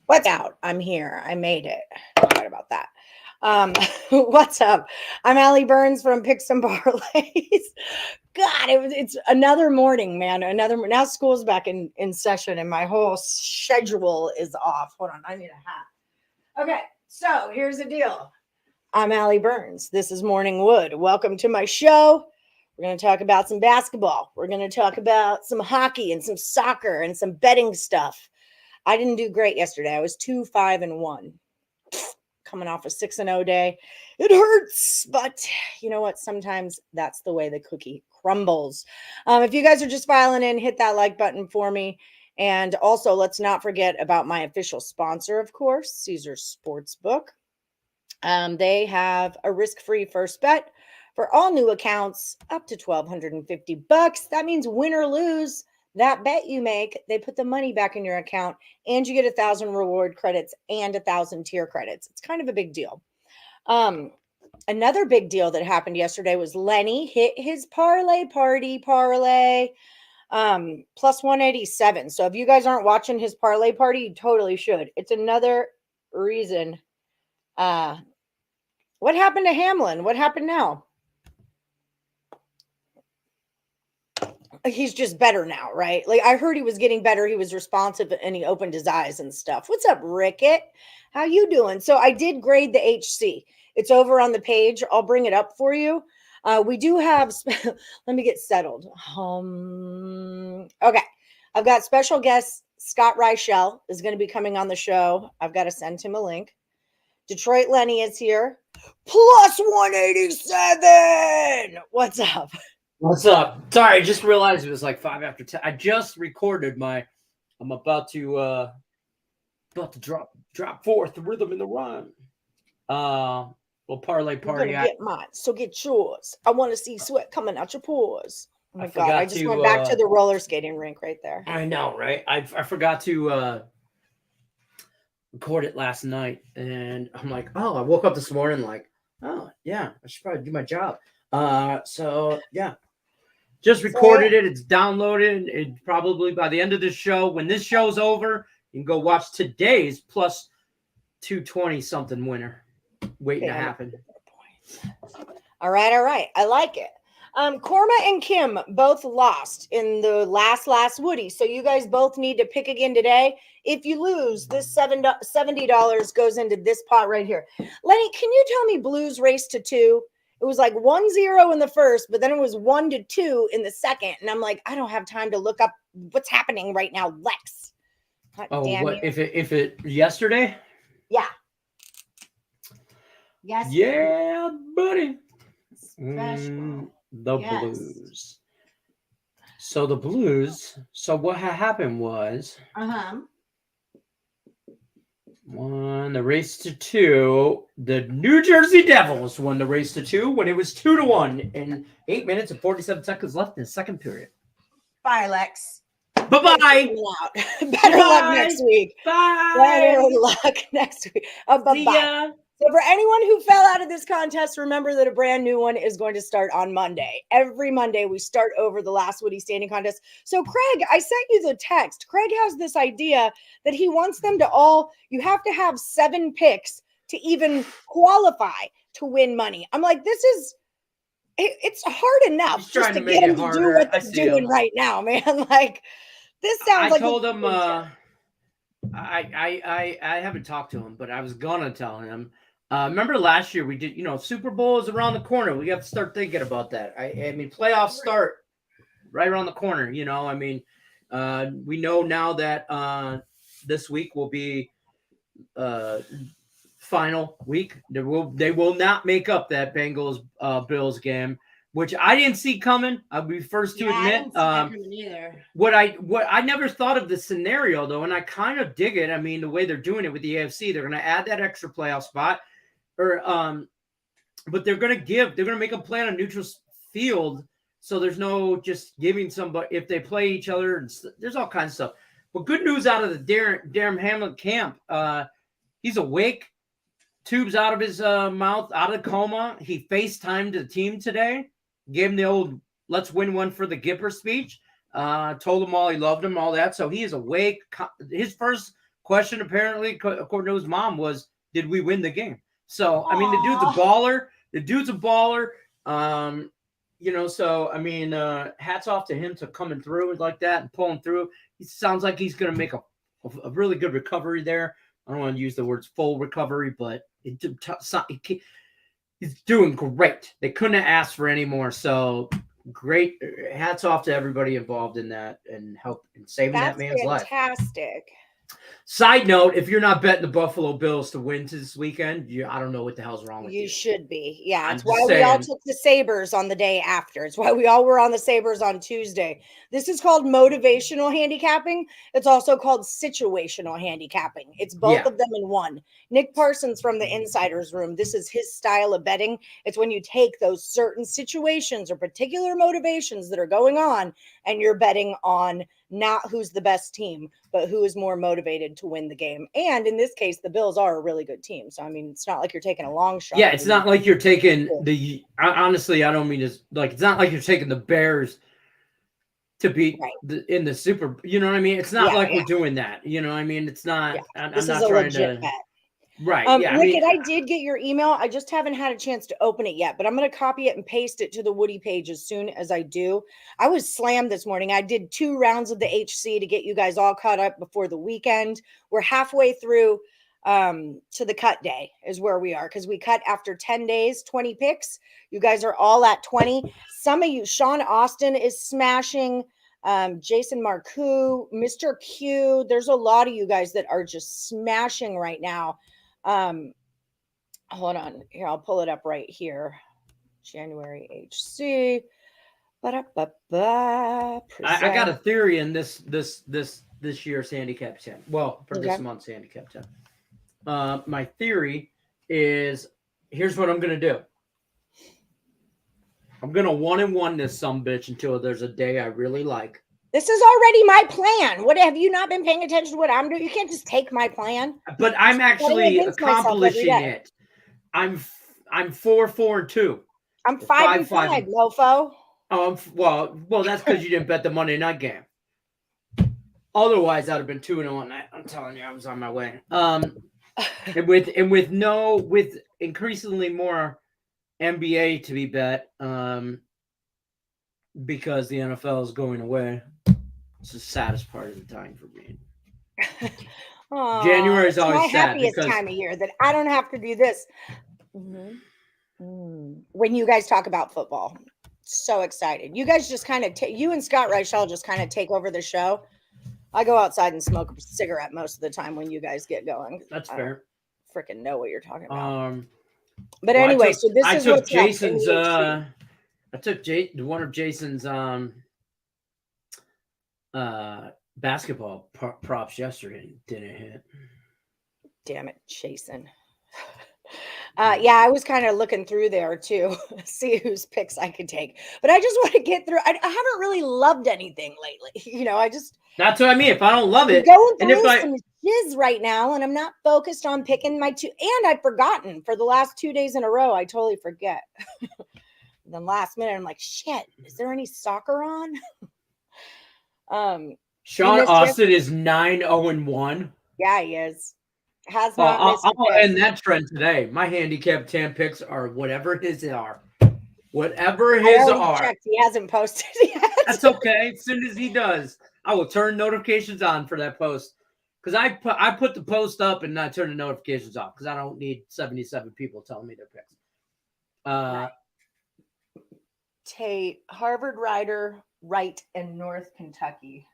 What's out? I'm here. I made it. Forgot about that. What's up? I'm Allie Burns from Picks and Parlays. God, it's another morning, man. Now school's back in session and my whole schedule is off. Hold on, I need a hat. Okay, so here's the deal. I'm Allie Burns. This is Morning Wood. Welcome to my show. We're going to talk about some basketball. We're going to talk about some hockey and some soccer and some betting stuff. I didn't do great yesterday. I was 2-5-1. Coming off a 6-0 day. It hurts, but you know what? Sometimes that's the way the cookie crumbles. If you guys are just filing in, hit that like button for me. And also, let's not forget about my official sponsor, of course, Caesars Sportsbook. They have a risk-free first bet for all new accounts up to $1,250. That means win or lose. That bet you make, they put the money back in your account and you get 1,000 reward credits and 1,000 tier credits. It's kind of a big deal. Another big deal that happened yesterday was Lenny hit his parlay parlay plus 187. So if you guys aren't watching his parlay party, you totally should. It's another reason. What happened to Hamlin? What happened now? He's just better now, right? Like I heard he was getting better. He was responsive and he opened his eyes and stuff. What's up, Rickett? How you doing? So I did grade the HC. It's over on the page. I'll bring it up for you. We do have, let me get settled. Okay. I've got special guest Scott Reichel is going to be coming on the show. I've got to send him a link. Detroit Lenny is here. Plus 187. What's up? What's up? Sorry, I just realized it was like 5 after 10. I just recorded I'm about to drop forth the rhythm in the rhyme. Well, parlay party. You're gonna get mine, so get yours. I want to see sweat coming out your pores. Oh my God, I just went back to the roller skating rink right there. I know, right? I forgot to record it last night, and I'm like, oh, I woke up this morning like, oh yeah, I should probably do my job. So yeah. Just recorded it. It's downloaded. It probably by the end of the show, when this show's over, you can go watch today's plus 220 something winner waiting to happen. All right. I like it. Korma and Kim both lost in the last Woody. So you guys both need to pick again today. If you lose, this $70 goes into this pot right here. Lenny, can you tell me Blues race to 2? It was like 1-0 in the first, but then it was 1-2 in the second. And I'm like, I don't have time to look up what's happening right now, Lex. God what you. if it yesterday? Yeah. Yes. Yeah, buddy. Special. Blues. So the Blues. So what happened was won the race to 2. The New Jersey Devils won the race to 2 when it was 2-1 in 8 minutes and 47 seconds left in the second period. Bye, Lex. Bye-bye. Better luck next week. Bye. Better luck next week. Bye-bye. So for anyone who fell out of this contest, remember that a brand new one is going to start on Monday. Every Monday, we start over the last Woody standing contest. So Craig, I sent you the text. Craig has this idea that he wants them to all, you have to have 7 picks to even qualify to win money. I'm like, it's hard enough just to get them to do what they're doing right now, man. Like, this sounds like... I told him, I haven't talked to him, but I was going to tell him. Remember last year we did, Super Bowl is around the corner. We have to start thinking about that. I mean, playoffs start right around the corner. We know now that this week will be final week. They will not make up that Bengals Bills game, which I didn't see coming. I'll be first to admit. What I never thought of the scenario though, and I kind of dig it. I mean, the way they're doing it with the AFC, they're going to add that extra playoff spot, but they're going to make them play on a neutral field, so there's no just giving somebody if they play each other. And there's all kinds of stuff. But good news out of the Darren Hamlin camp. He's awake. Tubes out of his mouth, out of coma. He FaceTimed the team today. Gave him the old "let's win one for the Gipper" speech. Told them all he loved them, all that. So he is awake. His first Question apparently, according to his mom, was, did we win the game? So, I mean, the dude's a Aw. baller. The dude's a baller. So, I mean, hats off to him to coming through like that and pulling through. He sounds like he's going to make a really good recovery there. I don't want to use the words full recovery, but he's doing great. They couldn't have asked for any more. So, great. Hats off to everybody involved in that and help in saving that man's life. Fantastic. Side note, if you're not betting the Buffalo Bills to win this weekend, I don't know what the hell's wrong with you. You should be. Yeah, I'm it's why just we all saying. took the Sabres on the day after. It's why we all were on the Sabres on Tuesday. This is called motivational handicapping. It's also called situational handicapping. It's both Yeah. of them in one. Nick Parsons from the Insiders Room, this is his style of betting. It's when you take those certain situations or particular motivations that are going on and you're betting on not who's the best team, but who is more motivated to win the game. And in this case, the Bills are a really good team. So, I mean, it's not like you're taking a long shot. Yeah, it's not like you're taking honestly, I don't mean to, like, it's not like you're taking the Bears to beat in the Super, you know what I mean? It's not we're doing that, you know what I mean? It's not, I'm This not is a trying legit to, bet. right. Wicked, I did get your email. I just haven't had a chance to open it yet, but I'm going to copy it and paste it to the Woody page as soon as I do. I was slammed this morning. I did 2 rounds of the HC to get you guys all caught up before the weekend. We're halfway through to the cut day is where we are, because we cut after 10 days, 20 picks. You guys are all at 20. Some of you, Sean Austin is smashing. Jason Marcoux, Mr. Q. There's a lot of you guys that are just smashing right now. Hold on here. I'll pull it up right here. January HC. I got a theory in this year's handicap 10. Well, for this month's handicap 10. My theory is, here's what I'm going to do. I'm going to 1-1 this sumbitch until there's a day I really like. This is already my plan. What, have you not been paying attention to what I'm doing? You can't just take my plan. But I'm actually accomplishing it. I'm 4-4-2. I'm 5-5, mofo. Well, that's because you didn't bet the Monday night game. Otherwise, I'd have been 2-0 on that. I'm telling you, I was on my way. And with increasingly more NBA to be bet, because the NFL is going away. It's the saddest part of the time for me. January is always my happiest time of year that I don't have to do this. When you guys talk about football, so excited. You guys just kind of you and Scott Reichel just kind of take over the show. I go outside and smoke a cigarette most of the time when you guys get going. That's fair. Freaking know what you're talking about. But anyway, I took Jason's. I took one of Jason's basketball props yesterday and didn't hit. Damn it, Jason. Yeah, I was kind of looking through there too, see whose picks I could take. But I just want to get through. I haven't really loved anything lately. That's what I mean. If I don't love it, going through some jizz right now, and I'm not focused on picking my 2. And I've forgotten for the last 2 days in a row. I totally forget. Then last minute, I'm like, shit. Is there any soccer on? Sean Austin is 9-0-1. Yeah, he is. Has not missed I'll end that trend today. My handicap 10 picks are whatever his are. Whatever his are. Checked. He hasn't posted yet. That's okay. As soon as he does, I will turn notifications on for that post. Because I put the post up and I turn the notifications off because I don't need 77 people telling me their picks. Tate, Harvard Rider, Wright, and North Kentucky.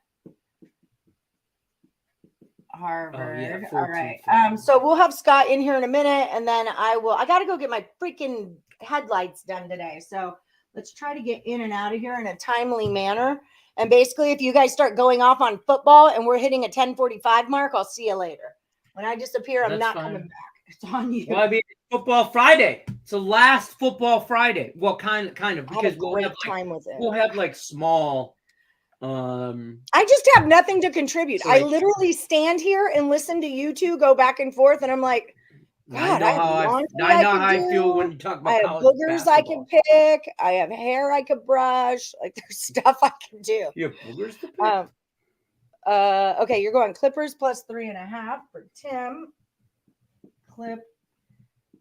Harvard. Oh, yeah, all right. So we'll have Scott in here in a minute, and then I got to go get my freaking headlights done today. So let's try to get in and out of here in a timely manner. And basically, if you guys start going off on football and we're hitting a 10:45 mark, I'll see you later. When I disappear, I'm not coming back. It's on you. Well, I mean, Football Friday. It's the last Football Friday. Well, kind of, because we'll have like small. I just have nothing to contribute. I literally stand here and listen to you two go back and forth, and I'm like, God, I know how I feel when you talk about. I have boogers I can pick. I have hair I could brush. Like, there's stuff I can do. You have boogers to pick? Okay, you're going Clippers plus 3.5 for Tim. Clip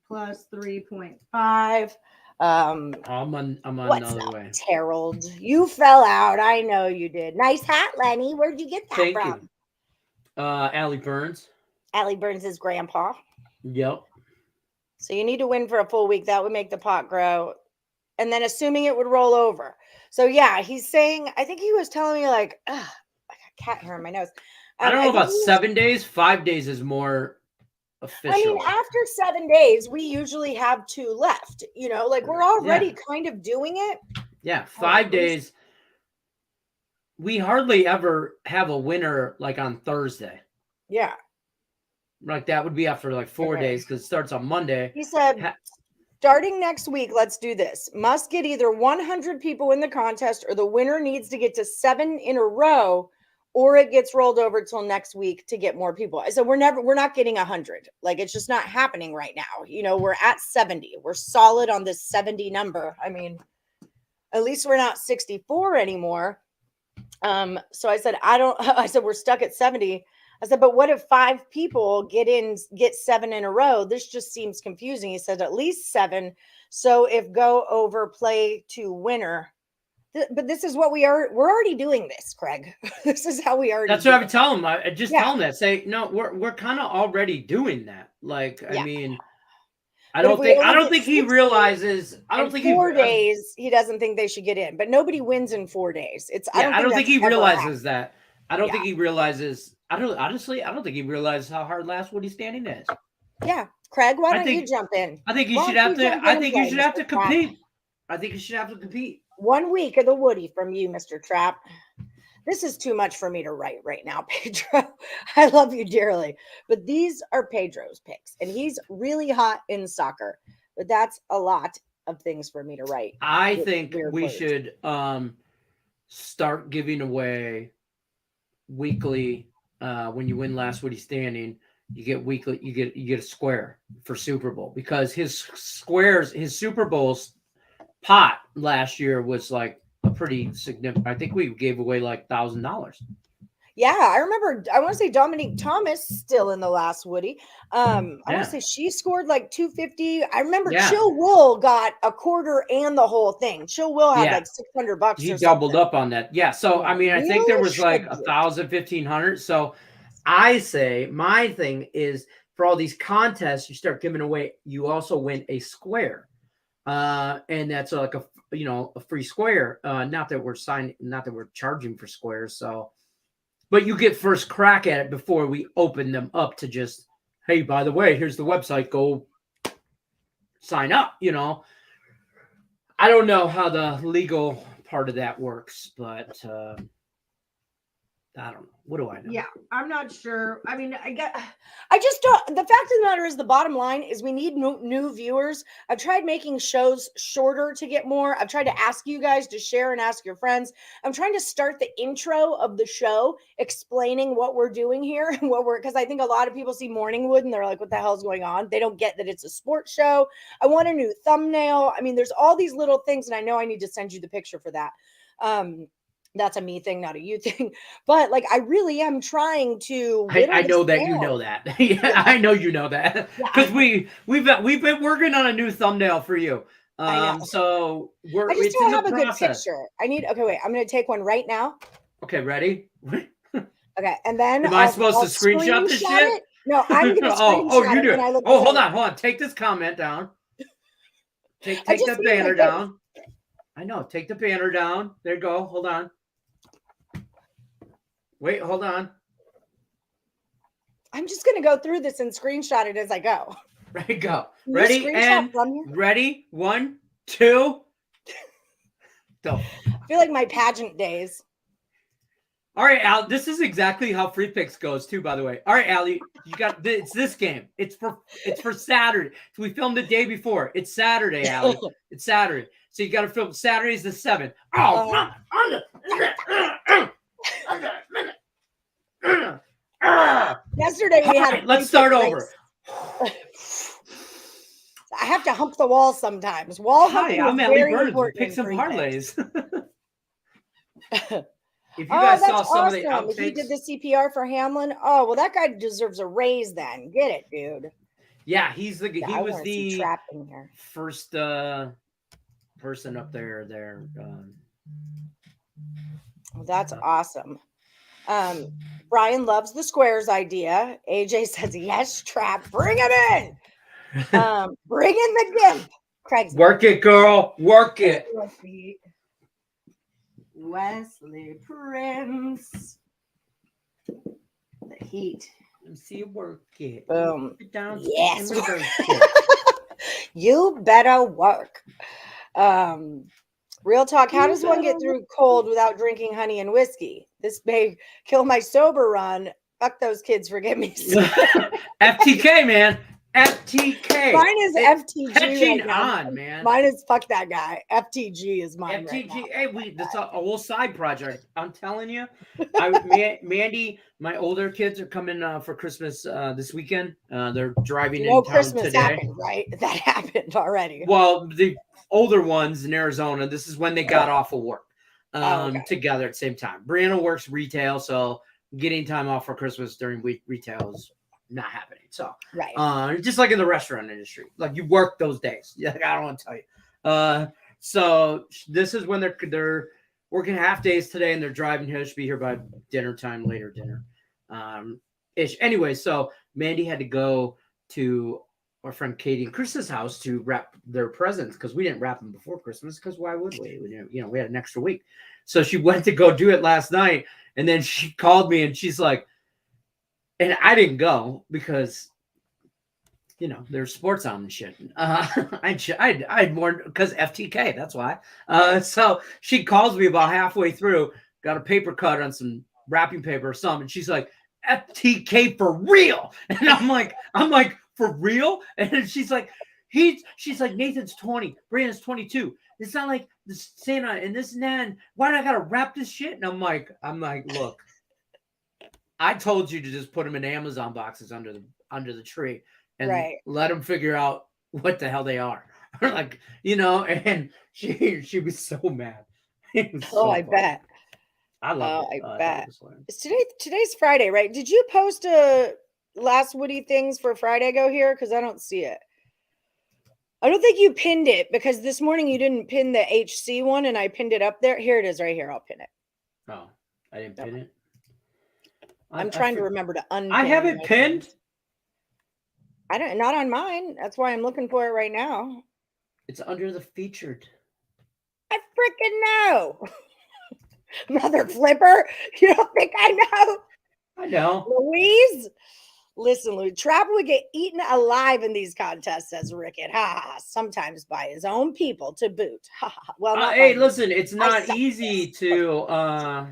plus 3.5. I'm on What's another up, way. Harold? You fell out. I know you did. Nice hat, Lenny. Where'd you get that Thank from? you. Allie Burns. Allie Burns' grandpa. Yep. So you need to win for a full week. That would make the pot grow. And then assuming it would roll over. So yeah, he's saying, I think he was telling me like, I got cat hair in my nose. I don't know think about he was- 7 days. 5 days is more official. I mean, after 7 days, we usually have 2 left. You know, like we're already kind of doing it. Yeah, 5 days. We hardly ever have a winner like on Thursday. Yeah. Like that would be after like 4 days because it starts on Monday. He said, starting next week, let's do this. Must get either 100 people in the contest or the winner needs to get to 7 in a row or it gets rolled over till next week to get more people. I said, we're not getting 100. Like, it's just not happening right now. You know, we're at 70. We're solid on this 70 number. I mean, at least we're not 64 anymore. So I said, I said, we're stuck at 70. I said, but what if 5 people get 7 in a row? This just seems confusing. He said, at least 7. So if go over, play to winner. But this is what we're already doing this, Craig. This is how we already. That's what I would tell him. I just tell him that. Say, no, we're kind of already doing that. Like, I mean, I don't think he realizes. I don't think 4 days. He doesn't think they should get in, but nobody wins in 4 days. I don't think he realizes that. I don't think he realizes. I don't think he realizes how hard last Woody standing is. Yeah, Craig, why don't you jump in? I think you should have to. I think you should have to compete. I think you should have to compete. 1 week of the Woody from you, Mr. Trap. This is too much for me to write right now, Pedro. I love you dearly, but these are Pedro's picks, and he's really hot in soccer. But that's a lot of things for me to write. I think we should start giving away weekly. When you win last Woody standing, you get weekly. You get a square for Super Bowl because his Super Bowls pot last year was like a pretty significant. I think we gave away like $1,000. Yeah, I remember. I want to say Dominique Thomas still in the last Woody. I want to say she scored like 250. I remember Chill Will got a quarter and the whole thing. Chill Will had like $600. He doubled up on that. Yeah. So I mean, I think there was like 1,000, 1,500. So I say my thing is for all these contests, you start giving away. You also win a square. And that's like a free square. Not that we're charging for squares. So, but you get first crack at it before we open them up to just, hey, by the way, here's the website. Go sign up. I don't know how the legal part of that works, but I don't know. What do I know? Yeah, I'm not sure. I mean, I just don't. The fact of the matter is, the bottom line is we need new viewers. I've tried making shows shorter to get more. I've tried to ask you guys to share and ask your friends. I'm trying to start the intro of the show explaining what we're doing here and because I think a lot of people see Morningwood and they're like, what the hell's going on? They don't get that it's a sports show. I want a new thumbnail. I mean, there's all these little things, and I know I need to send you the picture for that. That's a me thing, not a you thing. But like, I really am trying to. I know that you know that. Yeah, I know you know that because we've been working on a new thumbnail for you. I know. So I just don't have a good picture. Wait. I'm going to take one right now. Okay, ready? Okay, and then am I supposed to screenshot this shit? It? No, I'm going to screenshot you do it. it. Hold on. Take this comment down. Take the banner down. I know. Take the banner down. There you go. Hold on. Wait, hold on. I'm just going to go through this and screenshot it as I go. Right, go. Ready, and ready. 1, 2. Go. I feel like my pageant days. All right, Al. This is exactly how free picks goes, too, by the way. All right, Allie, it's this game. It's for Saturday. So we filmed the day before. It's Saturday, Allie. It's Saturday. So you got to film. Saturday's the 7th. Yesterday we had. Let's start over. I have to hump the wall sometimes. Wall humping is I'm very Burns. important. Pick some parlays. If you guys saw that's some of the awesome. outtakes, He did the CPR for Hamlin. Oh, well, that guy deserves a raise then. Get it, dude. yeah, he was the Trap in here. first person up there. Well, that's awesome. Brian loves the squares idea. AJ says, yes, Trap. Bring him in. Bring in the GIMP. Craig's Work it, girl. Work it. Wesley Prince. The heat. Let me see you work it. Boom. Sit down. Yes. You better work. Real talk. How does one get through cold without drinking honey and whiskey? This may kill my sober run. Fuck those kids. Forget me. FTK, man. FTK. Mine is FTG. Catching on, man. Mine is fuck that guy. FTG is mine. FTG. Right hey, that's a whole side project. I'm telling you. Mandy, my older kids are coming for Christmas this weekend. They're driving in town Christmas today. Happened, right? That happened already. Well, the older ones in Arizona, this is when they got off of work together at the same time. Brianna works retail, so getting time off for Christmas during retail is not happening. So, right. Just like in the restaurant industry, like you work those days. Yeah, I don't want to tell you. So this is when they're working half days today, and they're driving here. Should be here by dinner time, later dinner. Ish. Anyway, so Mandy had to go to our friend Katie and Chris's house to wrap their presents because we didn't wrap them before Christmas. Because why would we? We had an extra week. So she went to go do it last night, and then she called me and she's like, and I didn't go because, there's sports on and shit. I'd more because FTK. That's why. So she calls me about halfway through, got a paper cut on some wrapping paper or something, and she's like, FTK for real. And I'm like, for real? And she's like, Nathan's 20, Brandon's 22. It's not like this Santa and this and that. And why do I gotta wrap this shit? And I'm like, look, I told you to just put them in Amazon boxes under the tree and let them figure out what the hell they are. And she was so mad. I bet. I love it. I bet. Today's Friday, right? Did you post a last Woody things for Friday go here? Because I don't see it. I don't think you pinned it because this morning you didn't pin the HC one and I pinned it up there. Here it is right here. I'll pin it. Oh, I didn't pin it. I'm trying to remember to unpin. I have it pinned. Not on mine. That's why I'm looking for it right now. It's under the featured. I freaking know. Mother flipper. You don't think I know? I know. Louise. Listen, Louise, Trap would get eaten alive in these contests, says Rickett. Sometimes by his own people to boot. Well, hey, listen, it's not easy to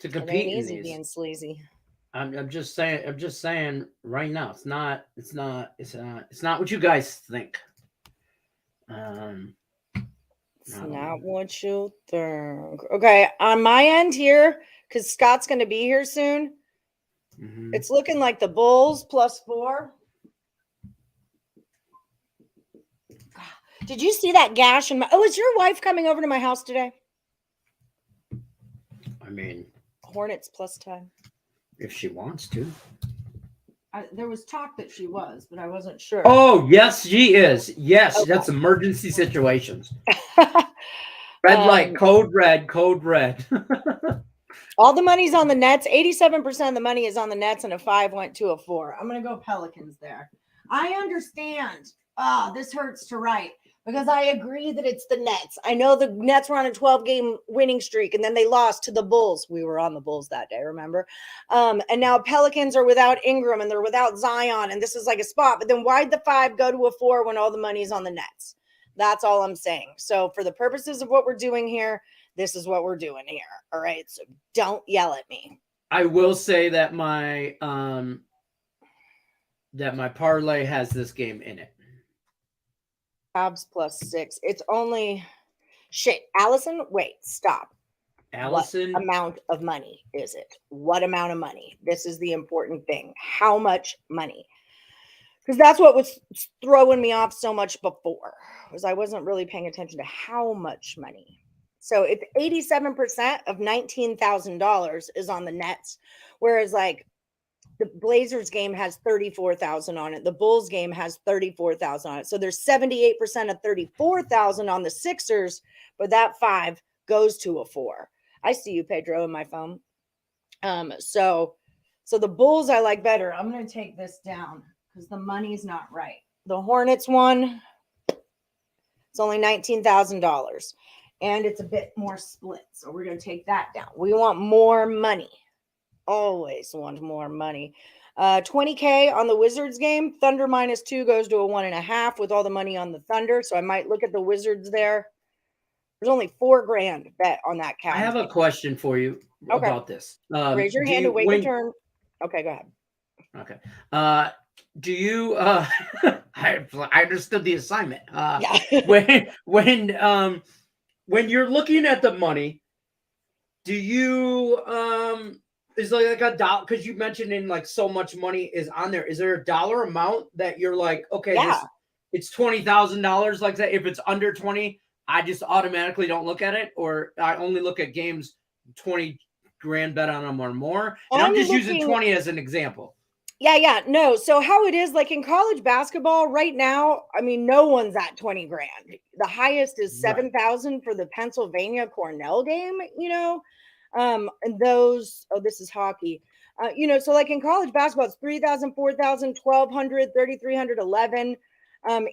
compete in easy these. Being sleazy. I'm just saying right now, it's not what you guys think. It's not what you think. Okay, on my end here, because Scott's going to be here soon. Mm-hmm. It's looking like the Bulls +4. Did you see that gash in my? Oh, is your wife coming over to my house today? I mean, Hornets +10. If she wants to. There was talk that she was, but I wasn't sure. Oh, yes, she is. Yes, okay. That's emergency situations. Red light, code red. All the money's on the Nets. 87% of the money is on the Nets, and a 5 went to a 4. I'm going to go Pelicans there. I understand. This hurts to write because I agree that it's the Nets. I know the Nets were on a 12-game winning streak, and then they lost to the Bulls. We were on the Bulls that day, remember? And now Pelicans are without Ingram, and they're without Zion, and this is like a spot. But then why'd the 5 go to a 4 when all the money's on the Nets? That's all I'm saying. So for the purposes of what we're doing here, this is what we're doing here. All right. So don't yell at me. I will say that my parlay has this game in it. Habs +6. It's only shit. Allison, wait, stop. Allison, what amount of money is it? What amount of money? This is the important thing. How much money? Because that's what was throwing me off so much before, was I wasn't really paying attention to how much money. So it's 87% of $19,000 is on the Nets, whereas like the Blazers game has 34,000 on it. The Bulls game has 34,000 on it. So there's 78% of 34,000 on the Sixers, but that 5 goes to a 4. I see you, Pedro, in my phone. So the Bulls I like better. I'm going to take this down because the money's not right. The Hornets one, it's only $19,000 and it's a bit more split. So we're going to take that down. We want more money. Always want more money. 20K on the Wizards game. Thunder -2 goes to a 1.5 with all the money on the Thunder. So I might look at the Wizards there. There's only $4,000 bet on that count. I have a question for you about this. Raise your hand to wait your turn. Okay, go ahead. Okay. Do you I understood the assignment. Yeah. when you're looking at the money, do you is like a dollar, because you mentioned in like so much money is on there. Is there a dollar amount that you're like, okay, it's $20,000 like that? If it's under 20, I just automatically don't look at it, or I only look at games 20 grand bet on them or more. And I'm just using 20 as an example. Yeah. No. So how it is, like in college basketball right now, I mean, no one's at 20 grand. The highest is 7,000 for the Pennsylvania Cornell game, and those, this is hockey. So like in college basketball, it's 3,000, 4,000, 1,200, 3,300, 11.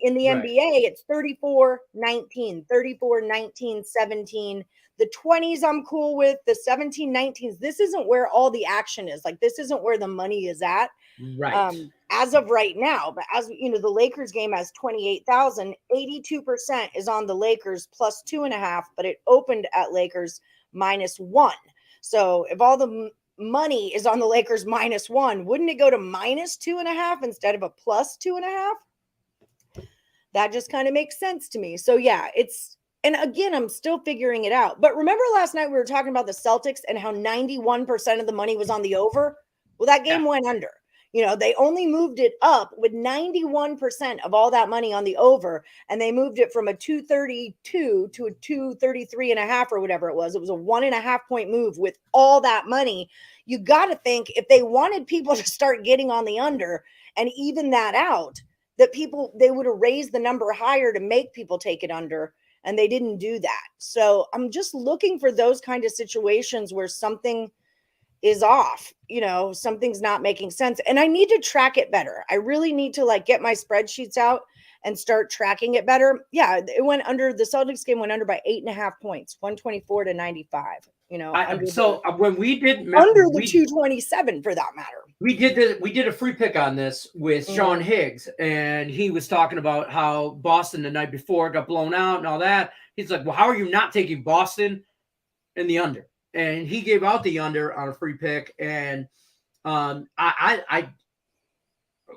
In the NBA, it's 34, 19, 34, 19, 17. The 20s I'm cool with. The 17, 19s, this isn't where all the action is. Like, this isn't where the money is at. Right. As of right now. But as you know, the Lakers game has 28,000. 82% is on the Lakers plus 2.5, but it opened at Lakers -1. So if all the money is on the Lakers -1, wouldn't it go to -2.5 instead of a plus 2.5? That just kind of makes sense to me. So yeah, and again, I'm still figuring it out. But remember last night we were talking about the Celtics and how 91% of the money was on the over? Well, that game went under. They only moved it up with 91% of all that money on the over, and they moved it from a 232 to a 233.5 or whatever it was. It was a 1.5 point move with all that money. You got to think if they wanted people to start getting on the under and even that out, that they would have raised the number higher to make people take it under, and they didn't do that. So I'm just looking for those kind of situations where something is off, something's not making sense. And I need to track it better. I really need to get my spreadsheets out and start tracking it better. Yeah, it went under. The Celtics game went under by 8.5 points, 124 to 95. When we did under the 227 for that matter. We did a free pick on this with Sean Higgs, and he was talking about how Boston the night before got blown out and all that. He's like, well, how are you not taking Boston in the under? And he gave out the under on a free pick. And I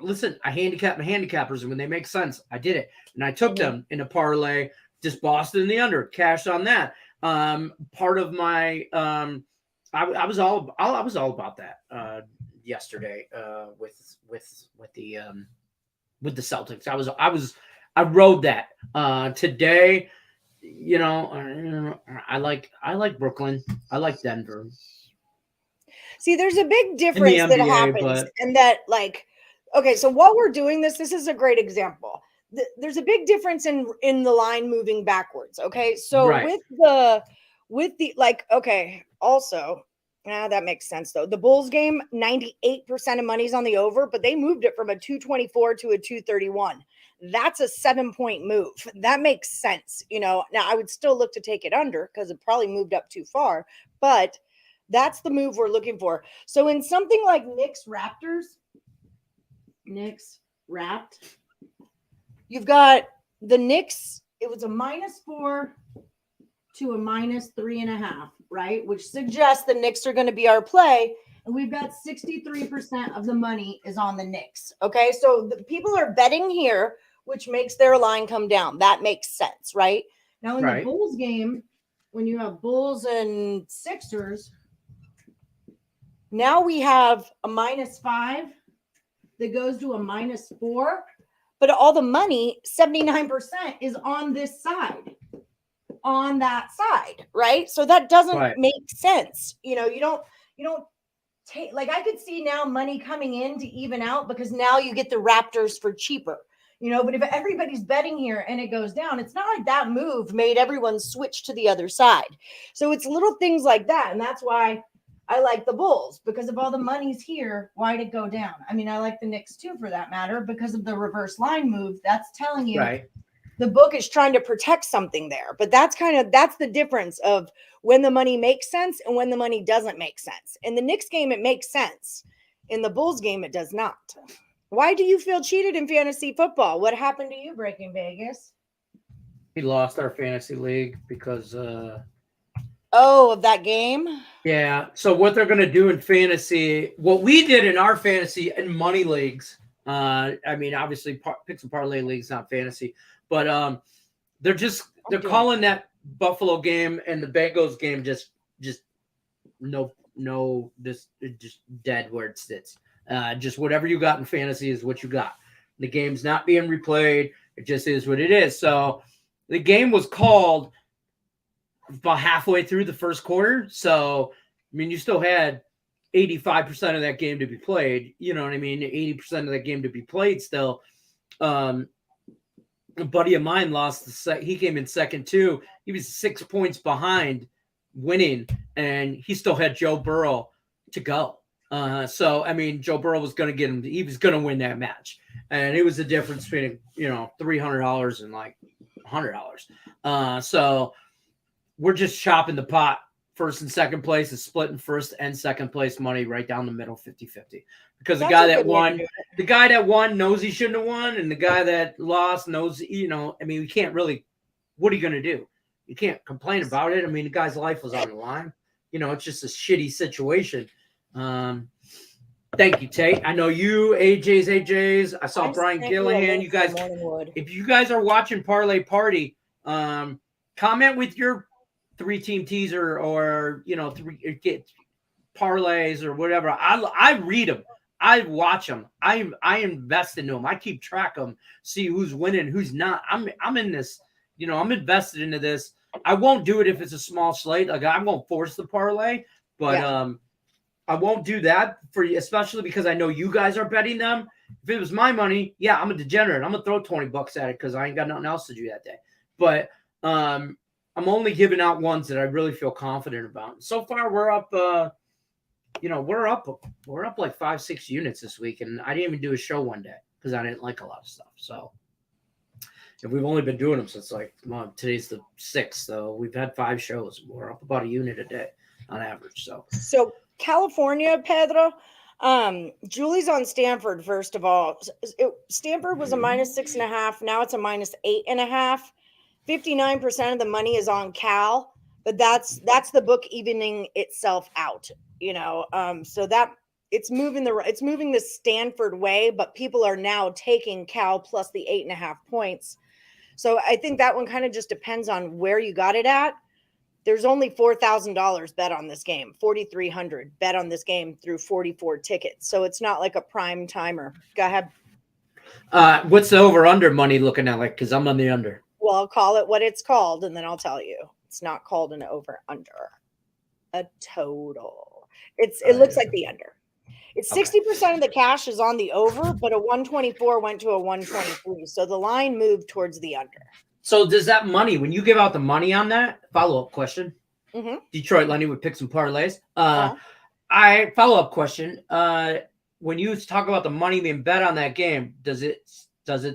listen, I handicap my handicappers, and when they make sense, I did it. And I took them in a parlay, just Boston in the under, cashed on that. Part of my I was all about that yesterday with the Celtics. I rode that today. I like Brooklyn. I like Denver. See, there's a big difference NBA, that happens, and that okay, so while we're doing this is a great example. There's a big difference in the line moving backwards. Okay, so with the okay, also. That makes sense, though. The Bulls game, 98% of money's on the over, but they moved it from a 224 to a 231. That's a 7-point move. That makes sense. Now I would still look to take it under because it probably moved up too far, but that's the move we're looking for. So in something like Knicks Wrapped, you've got the Knicks. It was a -4 to a -3.5, right? Which suggests the Knicks are going to be our play. And we've got 63% of the money is on the Knicks. Okay. So the people are betting here, which makes their line come down. That makes sense, right? Now in the Bulls game, when you have Bulls and Sixers, now we have a -5 that goes to a -4, but all the money, 79%, is on this side. on that side, right? So that doesn't Right. make sense. You don't take, like, I could see now money coming in to even out because now you get the Raptors for cheaper. But if everybody's betting here and it goes down, it's not like that move made everyone switch to the other side. So it's little things like that. And that's why I like the Bulls, because if all the money's here, why'd it go down? I mean, I like the Knicks too, for that matter, because of the reverse line move. That's telling you Right. the book is trying to protect something there. But that's the difference of when the money makes sense and when the money doesn't make sense. In the Knicks game, it makes sense. In the Bulls game, it does not. Why do you feel cheated in fantasy football? What happened to you, Breaking Vegas? We lost our fantasy league because of that game? Yeah. So what they're going to do in fantasy, what we did in our fantasy and money leagues, I mean, obviously picks and parlay leagues, not fantasy, but they're calling that Buffalo game and the Bengals game just just dead where it sits. Just whatever you got in fantasy is what you got. The game's not being replayed. It just is what it is. So the game was called about halfway through the first quarter. So, I mean, you still had 85% of that game to be played. You know what I mean? 80% of that game to be played still. A buddy of mine lost he came in second too. He was 6 points behind winning, and he still had Joe Burrow to go. So, I mean, Joe Burrow was going to get him. He was going to win that match. And it was the difference between, $300 and like $100. So we're just chopping the pot. First and second place is splitting first and second place money right down the middle, 50-50. Because the guy that won knows he shouldn't have won. And the guy that lost knows, I mean, we can't really, what are you going to do? You can't complain about it. I mean, the guy's life was on the line. It's just a shitty situation. Thank you, Tate. I know you, AJ's. I saw Brian Gillihan. You guys, if you guys are watching Parlay Party, comment with your 3-team teaser or get parlays or whatever. I read them. I watch them. I invest into them. I keep track of them. See who's winning, who's not. I'm in this. I'm invested into this. I won't do it if it's a small slate. Like, I won't force the parlay, but I won't do that for you, especially because I know you guys are betting them. If it was my money, yeah, I'm a degenerate. I'm gonna throw $20 at it because I ain't got nothing else to do that day. But I'm only giving out ones that I really feel confident about. So far, we're up. We're up like 5-6 units this week, and I didn't even do a show one day because I didn't like a lot of stuff. So, and we've only been doing them since today's the 6th, so we've had 5 shows. We're up about a unit a day on average. So California, Pedro. Julie's on Stanford. First of all, Stanford was a -6.5. Now it's a -8.5. 59% of the money is on Cal, but that's the book evening itself out. So that it's moving the Stanford way, but people are now taking Cal plus the 8.5 points. So I think that one kind of just depends on where you got it at. There's only $4,000 bet on this game, 4,300 bet on this game through 44 tickets. So it's not like a prime timer. Go ahead. What's the over-under money looking at like? Because I'm on the under. Well, I'll call it what it's called, and then I'll tell you. It's not called an over-under. A total. It looks like the under. It's 60% of the cash is on the over, but a 124 went to a 123. So the line moved towards the under. So does that money, when you give out the money on that, follow-up question, Detroit Lenny would pick some parlays. Follow-up question. When you talk about the money being bet on that game, does it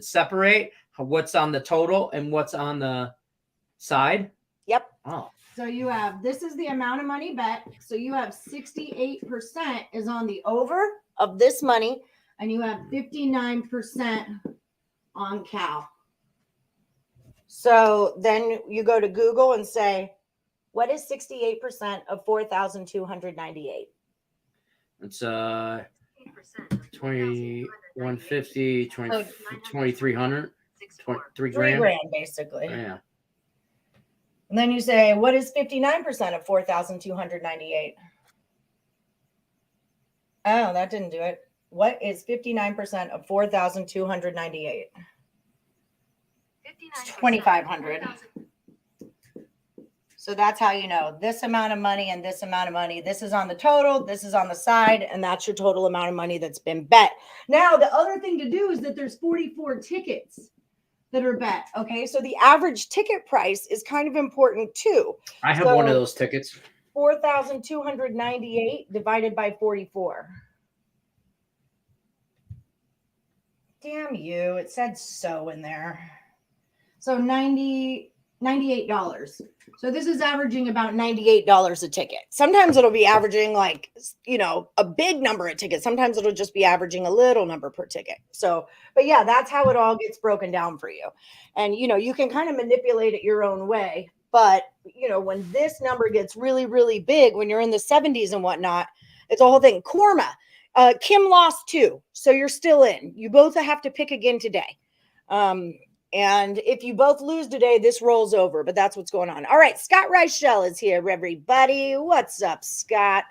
separate what's on the total and what's on the side? Yep. Oh. So this is the amount of money bet. So you have 68% is on the over of this money, and you have 59% on Cal. So then you go to Google and say, what is 68% of 4,298? It's 2150, 2,300, 3 grand. 3 grand, basically. Yeah. And then you say, what is 59% of 4,298? Oh, that didn't do it. What is 59% of 4,298? 2,500. So that's how you know this amount of money and this amount of money. This is on the total, this is on the side, and that's your total amount of money that's been bet. Now, the other thing to do is that there's 44 tickets that are bet. Okay, so the average ticket price is kind of important too. I have one of those tickets. 4,298 divided by 44. Damn you, it said so in there. So $98. So this is averaging about $98 a ticket. Sometimes it'll be averaging like, a big number of tickets. Sometimes it'll just be averaging a little number per ticket. So, but yeah, that's how it all gets broken down for you. And, you can kind of manipulate it your own way. But, when this number gets really, really big, when you're in the 70s and whatnot, it's a whole thing. Korma, Kim lost 2. So you're still in. You both have to pick again today. And if you both lose today, this rolls over, but that's what's going on. All right, Scott Reichel is here, everybody. What's up, Scott?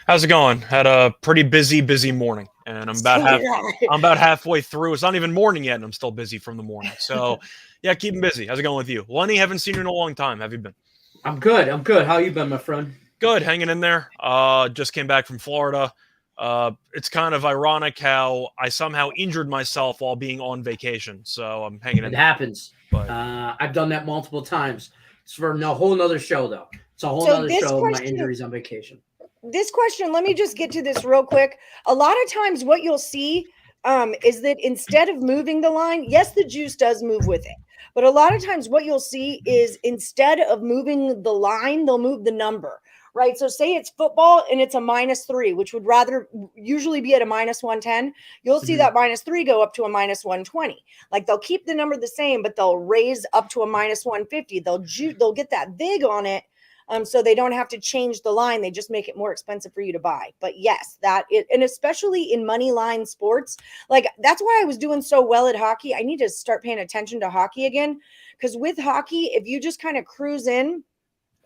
How's it going? Had a pretty busy morning, and I'm about halfway through. It's not even morning yet, and I'm still busy from the morning. So, yeah, keeping busy. How's it going with you? Lenny, haven't seen you in a long time. Have you been? I'm good. How you been, my friend? Good, hanging in there. Just came back from Florida. It's kind of ironic how I somehow injured myself while being on vacation. So I'm hanging in. It happens. But I've done that multiple times. It's for a whole nother show, though. It's a whole nother show of my injuries on vacation. This question, let me just get to this real quick. A lot of times what you'll see is that instead of moving the line, yes, the juice does move with it. But a lot of times what you'll see is instead of moving the line, they'll move the number. Right. So say it's football and it's a -3, which would rather usually be at a -110. You'll see that -3 go up to a -120. Like they'll keep the number the same, but they'll raise up to a -150. They'll get that vig on it. So they don't have to change the line. They just make it more expensive for you to buy. But yes, and especially in money line sports, like that's why I was doing so well at hockey. I need to start paying attention to hockey again, because with hockey, if you just kind of cruise in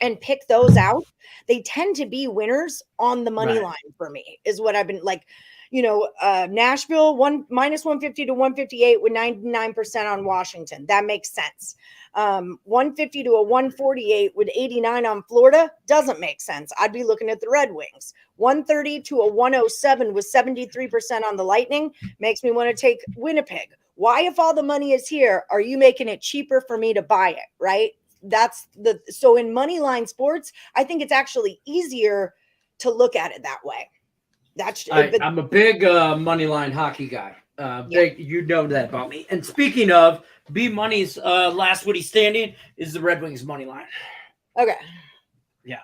and pick those out, they tend to be winners on the money line for me, is what I've been like, Nashville, -150 to 158 with 99% on Washington. That makes sense. 150 to a 148 with 89 on Florida doesn't make sense. I'd be looking at the Red Wings. 130 to a 107 with 73% on the Lightning makes me want to take Winnipeg. Why, if all the money is here, are you making it cheaper for me to buy it? Right. So in money line sports, I think it's actually easier to look at it that way. I'm a big money line hockey guy. You know that about me. And speaking of B Money's last Woody standing is the Red Wings money line. Okay. Yeah.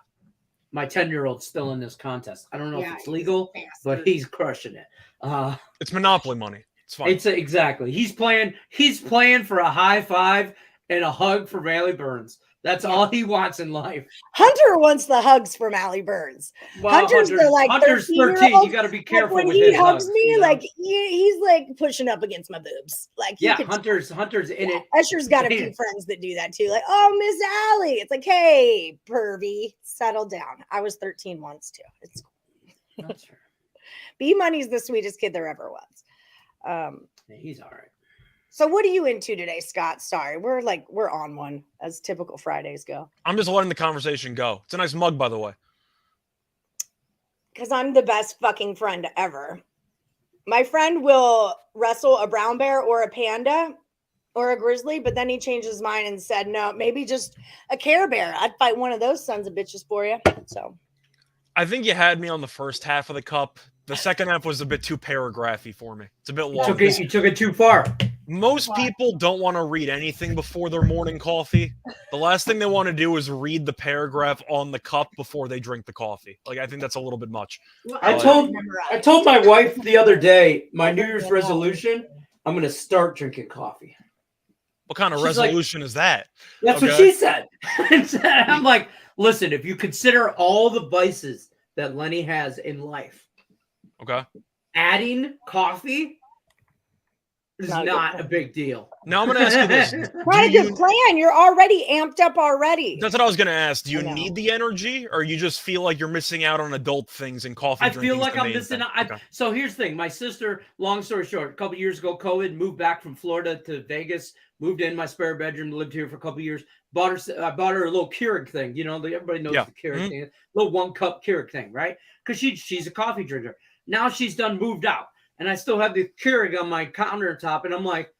My 10-year-old's still in this contest. I don't know if it's legal, but he's crushing it. it's Monopoly money. It's fine. Exactly. He's playing for a high five and a hug for Allie Burns. That's all he wants in life. Hunter wants the hugs from Allie Burns. Well, Hunter's 13. You got to be careful when with he his hugs hugs, me. Like he's like pushing up against my boobs. Like Hunter's in it. Usher's got a few friends that do that too. Like, oh, Miss Allie. It's like, hey, pervy, settle down. I was 13 once too. It's cool. That's fair. B Money's the sweetest kid there ever was. He's all right. So what are you into today, Scott? Sorry, we're on one, as typical Fridays go. I'm just letting the conversation go. It's a nice mug, by the way. Because I'm the best fucking friend ever. My friend will wrestle a brown bear or a panda or a grizzly, but then he changed his mind and said, no, maybe just a Care Bear. I'd fight one of those sons of bitches for you. So I think you had me on the first half of the cup. The second half was a bit too paragraphy for me. It's a bit long. You took it too far. Most people don't want to read anything before their morning coffee. The last thing they want to do is read the paragraph on the cup before they drink the coffee. Like, I think that's a little bit much. I told my wife the other day, my New Year's resolution, I'm going to start drinking coffee. What kind of resolution is that? That's what she said. I'm like, listen, if you consider all the vices that Lenny has in life, okay, adding coffee It's not a big deal. Now I'm going to ask you this. Not a good plan. You're already amped up already. That's what I was going to ask. Do you need the energy, or you just feel like you're missing out on adult things and coffee I drinking? feel like I'm missing out. Okay. So here's the thing. My sister, long story short, a couple years ago, COVID, moved back from Florida to Vegas, moved in my spare bedroom, lived here for a couple years. I bought her a little Keurig thing. You know, everybody knows the Keurig thing. Little 1-cup Keurig thing, right? Because she's a coffee drinker. Now she's done moved out. And I still have the Keurig on my countertop. And I'm like,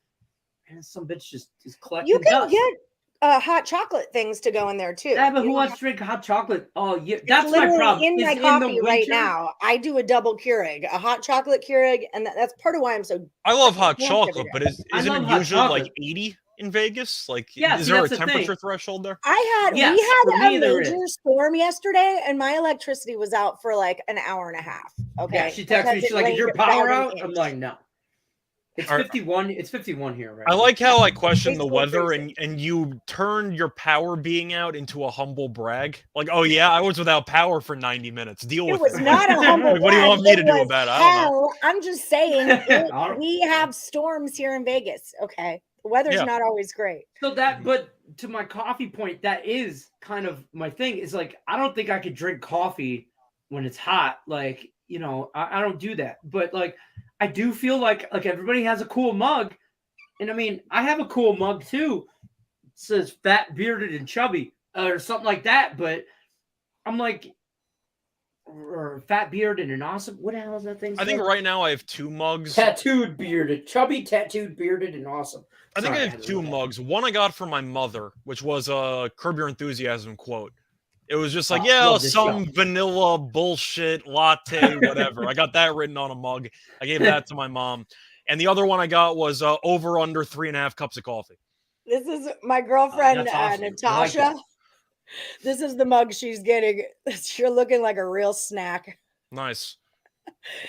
man, some bitch just is collecting You can dust. get hot chocolate things to go in there too. Yeah, but who wants to drink hot chocolate? Oh, yeah, that's my problem. In my coffee right now, I do a double Keurig, a hot chocolate Keurig, and that's part of why I'm so. I love hot chocolate, but isn't it usually chocolate. like 80 in Vegas? Like, yeah, is there a temperature threshold there? We had a major storm yesterday, and my electricity was out for like an hour and a half. Okay, yeah, she texted me. She's like, "Is your power out?" I'm like, "No." It's 51. It's 51 here, right? I like how I question the weather, and you turned your power being out into a humble brag. Like, oh yeah, I was without power for 90 minutes. Deal with it. It was not a humble brag. What do you want me to do about it? I don't know. I'm just saying, we have storms here in Vegas. Okay, the weather's not always great. So but to my coffee point, that is kind of my thing. Is like, I don't think I could drink coffee when it's hot. Like, you know, I don't do that. But like, I do feel like everybody has a cool mug. And I mean, I have a cool mug too. It says fat, bearded, and chubby or something like that. But I'm like, or fat, bearded, and awesome. What the hell is that thing? I think right now I have 2 mugs. Tattooed, bearded, chubby, tattooed, bearded, and awesome. I think I have 2 mugs. One I got from my mother, which was a Curb Your Enthusiasm quote. It was just like, some vanilla bullshit latte, whatever. I got that written on a mug. I gave that to my mom. And the other one I got was over under 3.5 cups of coffee. This is my girlfriend, awesome. Natasha. Like this is the mug she's getting. You're looking like a real snack. Nice.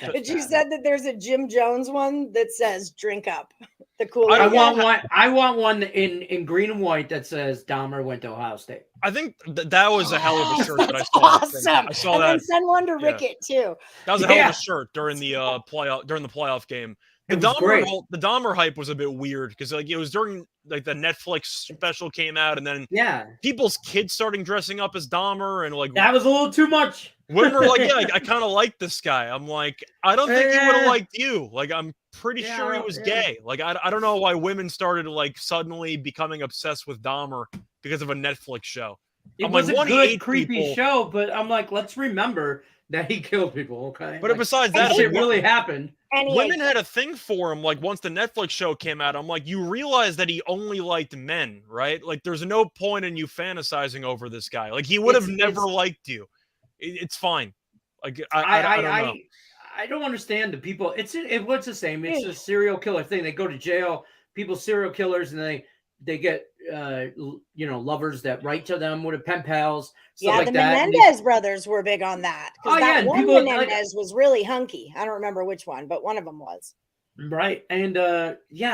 And she said that there's a Jim Jones one that says "Drink up." The cool. I want one in green and white that says Dahmer went to Ohio State. I think that was a hell of a shirt that I saw. Awesome. I saw and that. Then send one to Rickett too. That was a hell of a shirt during the playoff game. The Dahmer hype was a bit weird because like it was during like the Netflix special came out, and then people's kids starting dressing up as Dahmer, and like that was a little too much. Women are like, I kind of like this guy. I'm like, I don't think he would have liked you. Like, I'm pretty sure he was gay. Like, I don't know why women started like suddenly becoming obsessed with Dahmer because of a Netflix show. It was a good, creepy show, but I'm like, let's remember that he killed people, okay? But besides that, it really happened. Women had a thing for him. Like, once the Netflix show came out, I'm like, you realize that he only liked men, right? Like, there's no point in you fantasizing over this guy. Like, he would have never liked you. It's fine. Like, I don't know. I don't understand the people. What's the same? It's a serial killer thing. They go to jail. People, serial killers, and they get lovers that write to them with a pen pals. Stuff like the that. Menendez brothers were big on that. That one people, Menendez was really hunky. I don't remember which one, but one of them was. Right. And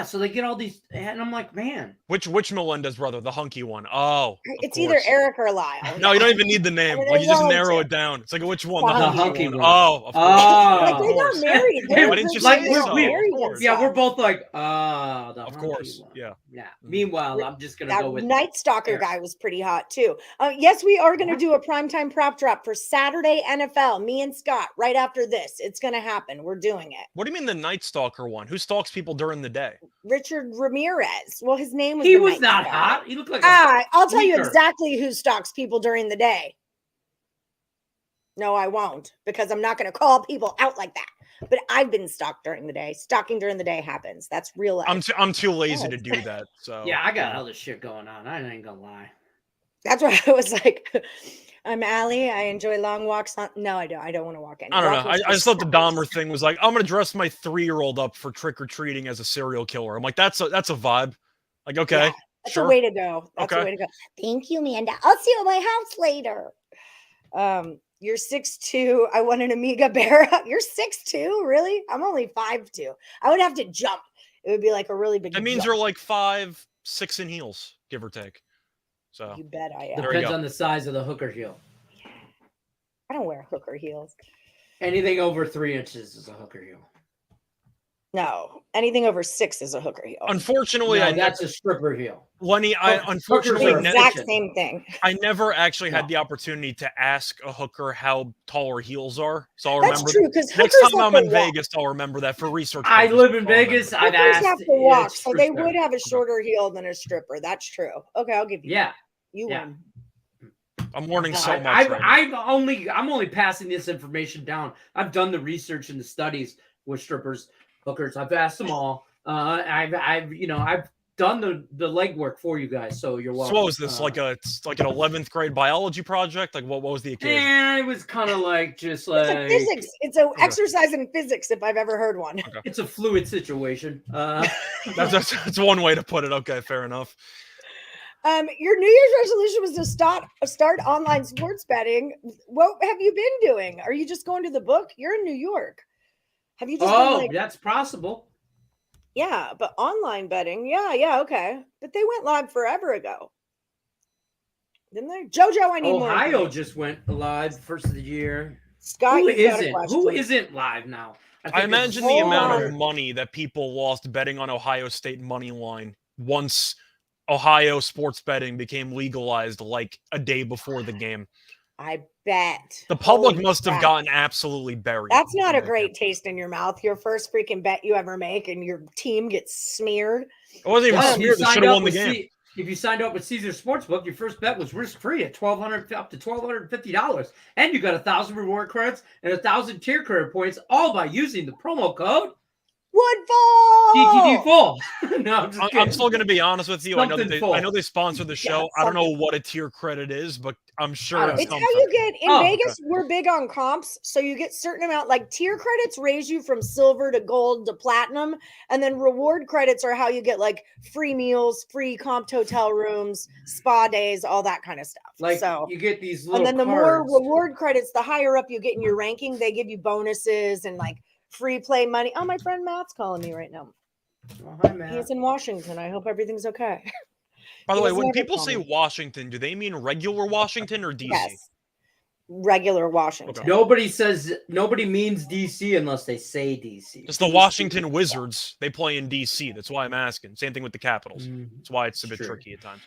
so they get all these, and I'm like, man. Which Melendez brother? The hunky one. Oh. It's either Eric or Lyle. No, you don't even need the name. Like, you just narrow it down. It's like, which one? The hunky one. Oh, of course. Like, they got married. Why didn't you say so? We're both like, the of course. One. Yeah. Meanwhile, I'm just going to go with Night Stalker guy was pretty hot too. Yes, we are going to do a primetime prop drop for Saturday NFL. Me and Scott, right after this. It's going to happen. We're doing it. What do you mean the Night Stalker one? Who stalks people during the day? Richard Ramirez. Well, his name was. He was not hot. He looked like. I'll tell you exactly who stalks people during the day. No, I won't, because I'm not going to call people out like that. But I've been stalked during the day. Stalking during the day happens. That's real life. I'm too lazy to do that. So yeah, I got other shit going on. I ain't gonna lie. That's why I was like, I'm Allie. I enjoy long walks. No, I don't. I don't want to walk any. I don't know. I just thought the Dahmer thing was like, I'm gonna dress my 3-year-old up for trick or treating as a serial killer. I'm like, that's a vibe. Like, okay, that's a way to go. That's a way to go. Thank you, Amanda. I'll see you at my house later. You're 6'2". I want an Amiga Bear. You're 6'2", really? I'm only 5'2". I would have to jump. It would be like a really big. That means you're like 5'6" in heels, give or take. So you bet I am. Depends on the size of the hooker heel. Yeah. I don't wear hooker heels. Anything over 3 inches is a hooker heel. No, anything over 6 is a hooker heel. Unfortunately, No, that's a stripper heel. Lenny, I Hookers unfortunately are Exact efficient. same thing. I never actually had No. the opportunity to ask a hooker how tall her heels are. So I'll That's remember true because next hookers time have I'm to in walk. Vegas, I'll remember that for research. I purposes, live in I'll remember. Vegas. I've Hookers asked. have to walk, it's so for they sure. would have a shorter heel than a stripper. That's true. Okay, I'll give you. Yeah. You Yeah. win. I'm learning No, so much right now. I'm only passing this information down. I've done the research and the studies with strippers, hookers. I've asked them all. I've done the legwork for you guys. So you're welcome. So what was this like an 11th grade biology project? Like what was the occasion? And it was kind of like just like It's a physics. It's an exercise in physics, if I've ever heard one. Okay. it's a fluid situation. That's one way to put it. Okay, fair enough. Your New Year's resolution was to start online sports betting. What have you been doing? Are you just going to the book? You're in New York. Have you just been like, that's possible. yeah, but online betting? Yeah, okay. But they went live forever ago. Didn't they? JoJo, I need more. Ohio just went live first of the year. Scott, Who you've got a isn't? question. Who isn't live now? I imagine the Hold amount on. of money that people lost betting on Ohio State money line once Ohio sports betting became legalized like a day before the game. I bet. The public Holy must have crap. gotten absolutely buried. That's not a great taste in your mouth. Your first freaking bet you ever make and your team gets smeared. It wasn't even Well, smeared. They should have won the game. If you signed up with Caesar Sportsbook, your first bet was risk-free at up to $1,250, and you got 1,000 reward credits and 1,000 tier credit points, all by using the promo code Woodfall! DTD Full. No, I'm just kidding. I'm still going to be honest with you. I know Something full. they sponsor the show. Yeah, I don't know what a tier credit is, but I'm sure It's something. how you get in Oh, Vegas. We're big on comps, so you get certain amount. Like tier credits raise you from silver to gold to platinum, and then reward credits are how you get like free meals, free comped hotel rooms, spa days, all that kind of stuff. Like so, you get these little and then the more cards. reward credits, the higher up you get in your ranking, they give you bonuses and like free play money. Oh, my friend Matt's calling me right now. Oh, hi, Matt. He's in Washington. I hope everything's okay. By the He way, doesn't when ever people call say me. Washington, do they mean regular Washington or DC? Yes. Regular Washington. Okay. Nobody means DC unless they say DC. It's the Washington Wizards. They play in DC. That's why I'm asking. Same thing with the Capitals. That's why it's a bit Sure. tricky at times.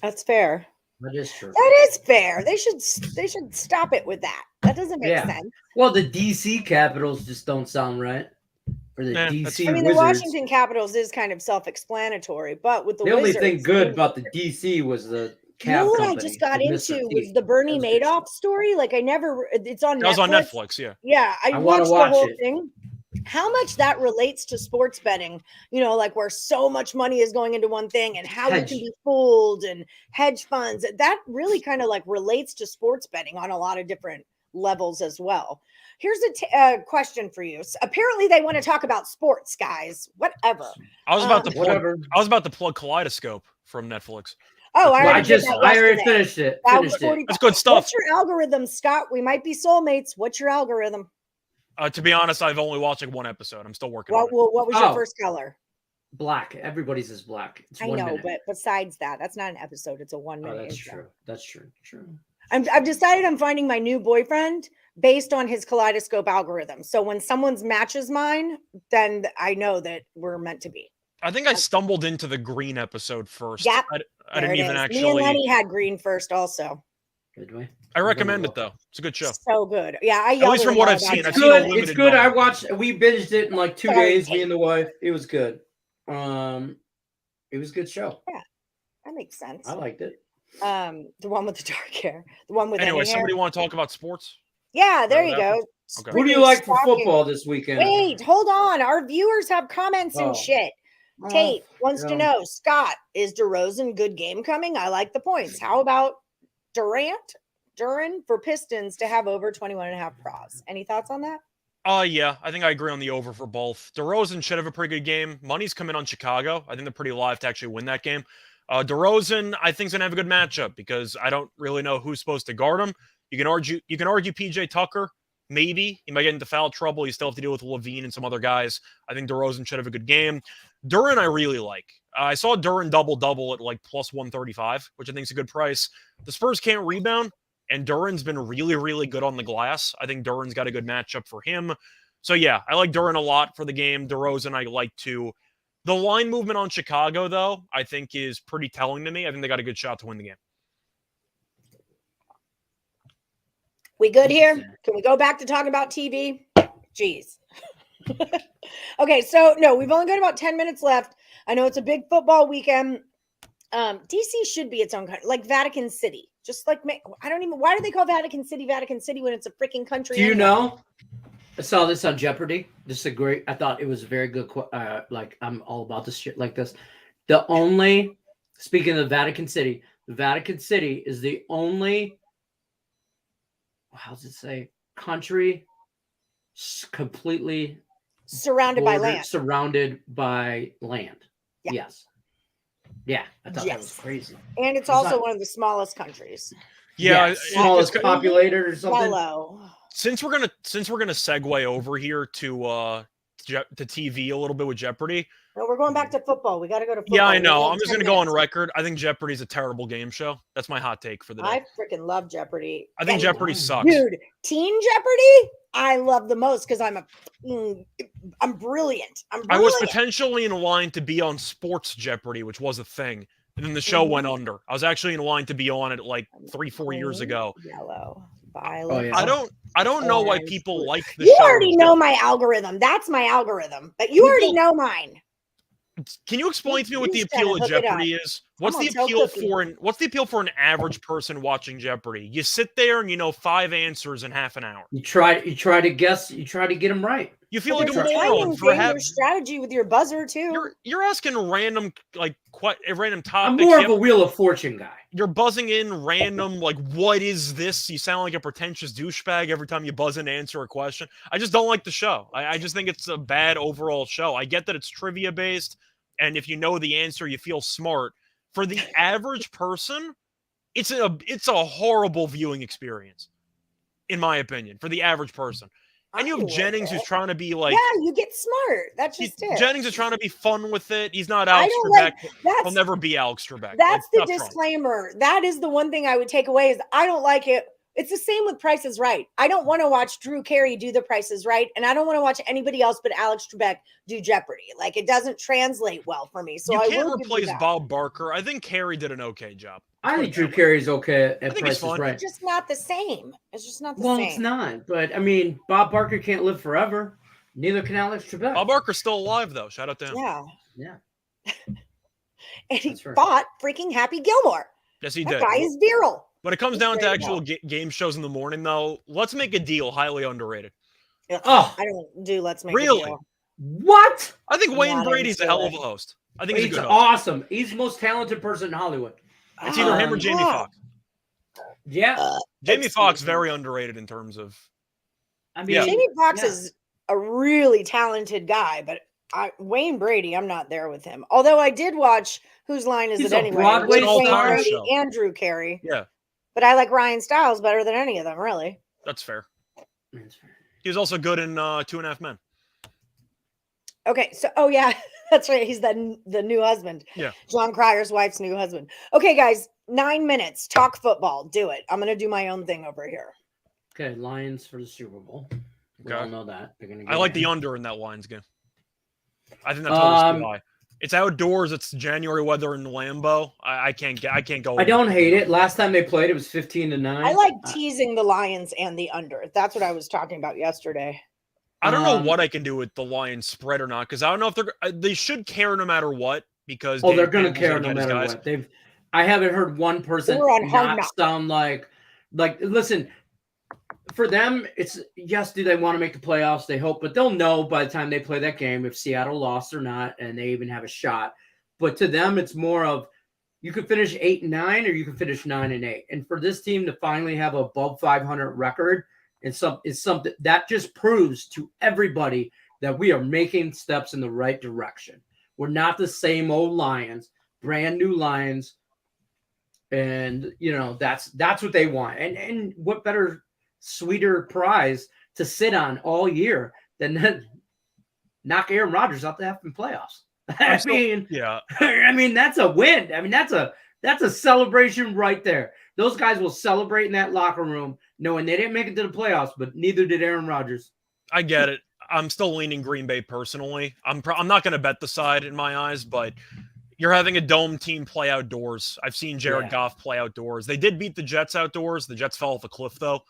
That's fair. That is true. That is fair. They should stop it with that. That doesn't make Yeah. sense. Well, the DC Capitals just don't sound right. Or the Nah, DC I mean, Wizards. the Washington Capitals is kind of self-explanatory, but with the only Wizards, thing good about the DC was the you know Cap what I company, just got the Mr. into T. was the Bernie That was good Madoff story. Like it's on That Netflix. was on Netflix, yeah. Yeah, I I wanna watched the watch whole it. thing. How much that relates to sports betting, like where so much money is going into one thing and how you Hedge. can be fooled and hedge funds. That really kind of like relates to sports betting on a lot of different levels as well. Here's a question for you. Apparently they want to talk about sports, guys. Whatever. I was about to Whatever. plug Kaleidoscope from Netflix. Oh, I Well, already did that I already yesterday. finished it. That was Finished it. 40 That's good stuff. What's your algorithm, Scott? We might be soulmates. What's your algorithm? To be honest, I've only watched like one episode. I'm still working on it. What was your Oh. first color? Black. Everybody's is black. It's I 1 know, minute. but besides that, that's not an episode. It's a 1 minute. Oh, that's intro. true. That's true. True. I've decided I'm finding my new boyfriend based on his Kaleidoscope algorithm. So when someone's matches mine, then I know that we're meant to be. I think I stumbled into the green episode first. Yep, I didn't even Me and actually. Lenny had green first also. Good way. I recommend it though. It's a good show. So good. Yeah, I At least from what I've yelled seen. about I've it. seen a Good. It's limited good. I number. watched. We binged it in like 2 Sorry, days. Tate. Me and the wife. It was good. It was a good show. That makes sense. I liked it. The one with the dark hair. The one with Anyway, any hair. somebody want to talk about sports? Yeah, there Throw you it out go. Okay. Who do you Freaking like for stalking. football this weekend? Wait, hold on. Our viewers have comments Oh. and shit. Oh, Tate wants to yeah. know, Scott, is DeRozan good game coming? I like the points. How about Duran for Pistons to have over 21.5 pros? Any thoughts on that? Yeah, I think I agree on the over for both. DeRozan should have a pretty good game. Money's coming on Chicago. I think they're pretty live to actually win that game. DeRozan, I think, is gonna have a good matchup because I don't really know who's supposed to guard him. You can argue PJ Tucker. Maybe he might get into foul trouble. You still have to deal with Levine and some other guys. I think DeRozan should have a good game. Duran, I really like. I saw Duran double-double at like plus 135, which I think is a good price. The Spurs can't rebound, and Duran's been really, really good on the glass. I think Duran's got a good matchup for him. So, yeah, I like Duran a lot for the game. DeRozan I like too. The line movement on Chicago, though, I think is pretty telling to me. I think they got a good shot to win the game. We good here? Can we go back to talking about TV? Jeez. Okay, so no, we've only got about 10 minutes left. I know it's a big football weekend. DC should be its own country, like Vatican City. Just like, why do they call Vatican City when it's a freaking country? Do you know? I saw this on Jeopardy. This is a great, I thought it was a very good, like, I'm all about this shit like this. Speaking of the Vatican City is the only, how does it say, country completely surrounded by land. Surrounded by land. Yeah. Yes. Yeah, I thought that was crazy. And it's also one of the smallest countries. Yeah, smallest populated or something. Yellow. Since we're gonna segue over here to TV a little bit with Jeopardy. No, we're going back to football. We got to go to football. Yeah, I know. I'm just gonna go on record. I think Jeopardy's a terrible game show. That's my hot take for the day. I freaking love Jeopardy. I think Jeopardy sucks. Dude, Teen Jeopardy, I love the most because I'm brilliant. I was potentially in line to be on Sports Jeopardy, which was a thing. And then the show went under. I was actually in line to be on it like 3-4 years ago. Yellow. Violet. Oh, yeah. I don't know why people like the show. You already know my algorithm. That's my algorithm. But you already know mine. Can you explain to me what the appeal of Jeopardy is? What's the appeal for an average person watching Jeopardy? You sit there and 5 answers in half an hour. You try to guess. You try to get them right. You feel like a moron for having strategy with your buzzer too. You're asking random random topics. I'm more of a Wheel of Fortune guy. You're buzzing in random what is this? You sound like a pretentious douchebag every time you buzz in to answer a question. I just don't like the show. I just think it's a bad overall show. I get that it's trivia based, and if you know the answer, you feel smart. For the average person, it's a horrible viewing experience, in my opinion. For the average person. And you have Jennings who's trying to be like... Yeah, you get smart. That's just it. Jennings is trying to be fun with it. He's not Alex Trebek. He'll never be Alex Trebek. That's the disclaimer. That is the one thing I would take away is I don't like it. It's the same with Price is Right. I don't want to watch Drew Carey do the Price is Right, and I don't want to watch anybody else but Alex Trebek do Jeopardy. Like, it doesn't translate well for me. So you can't replace Bob Barker. I think Carey did an okay job. I think Drew Carey's okay at Price is Right. It's just not the same. It's just not the same. Well, it's not. But, I mean, Bob Barker can't live forever. Neither can Alex Trebek. Bob Barker's still alive, though. Shout out to him. Yeah. And he fought freaking Happy Gilmore. Yes, he did. That guy is virile. When it comes down to actual game shows in the morning, though, let's make a deal. Highly underrated. Oh, I don't do let's make a deal. What? I think Wayne Brady's a hell of a host. I think he's awesome. He's the most talented person in Hollywood. It's either him or Jamie Foxx. Yeah. Jamie Foxx, very underrated in terms of... I mean, Jamie Foxx is a really talented guy, but Wayne Brady, I'm not there with him. Although I did watch Whose Line Is It Anyway? With Wayne Brady and Drew Carey. Yeah. But I like Ryan Stiles better than any of them, really. That's fair. He was also good in 2.5 Men. Okay, so that's right. He's the new husband. Yeah. John Cryer's wife's new husband. Okay, guys, 9 minutes. Talk football. Do it. I'm gonna do my own thing over here. Okay, Lions for the Super Bowl. We all know that. I like the under in that Lions game. I think that's totally too high. It's outdoors. It's January weather in Lambeau. I can't go. I don't hate it. Last time they played, it was 15-9. I like teasing the Lions and the under. That's what I was talking about yesterday. I don't know what I can do with the Lions spread or not, because I don't know if they should care no matter what. Because they're going to care no matter what. I haven't heard one person not sound like listen. For them, it's yes. Do they want to make the playoffs? They hope, but they'll know by the time they play that game if Seattle lost or not, and they even have a shot. But to them, it's more of you could finish 8-9 or you can finish 9-8. And for this team to finally have above 500 record, is something that just proves to everybody that we are making steps in the right direction. We're not the same old Lions, brand new Lions, and that's what they want. And what better, sweeter prize to sit on all year than knock Aaron Rodgers out the effing playoffs. I mean, that's a win. I mean, that's a celebration right there. Those guys will celebrate in that locker room knowing they didn't make it to the playoffs, but neither did Aaron Rodgers. I get it. I'm still leaning Green Bay personally. I'm not going to bet the side in my eyes, but you're having a dome team play outdoors. I've seen Jared Goff play outdoors. They did beat the Jets outdoors. The Jets fell off a cliff, though.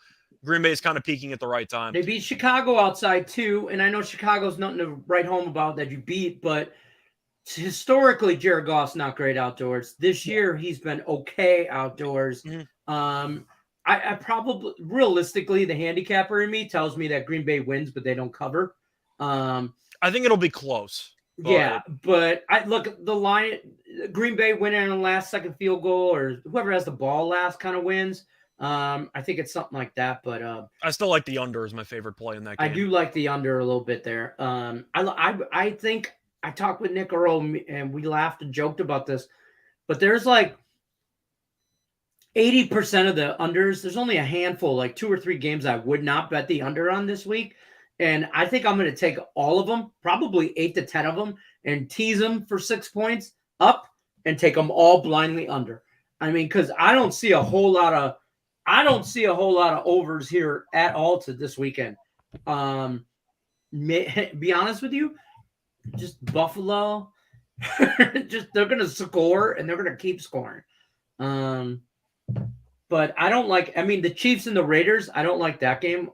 Green Bay is kind of peaking at the right time. They beat Chicago outside, too, and I know Chicago's nothing to write home about that you beat, but historically, Jared Goff's not great outdoors. This year, he's been okay outdoors. Mm-hmm. I probably, realistically, the handicapper in me tells me that Green Bay wins, but they don't cover. I think it'll be close. But... Yeah, but I look, the line, Green Bay winning on the last second field goal, or whoever has the ball last kind of wins. I think it's something like that, but I still like the under as my favorite play in that game. I do like the under a little bit there. I think I talked with Nick Earle, and we laughed and joked about this, but there's like 80% of the unders. There's only a handful, like 2 or 3 games I would not bet the under on this week. And I think I'm going to take all of them, probably 8 to 10 of them, and tease them for 6 points up and take them all blindly under. I mean, because I don't see a whole lot of overs here at all to this weekend. Be honest with you, just Buffalo, they're going to score and they're going to keep scoring. But I don't like. I mean, the Chiefs and the Raiders. I don't like that game.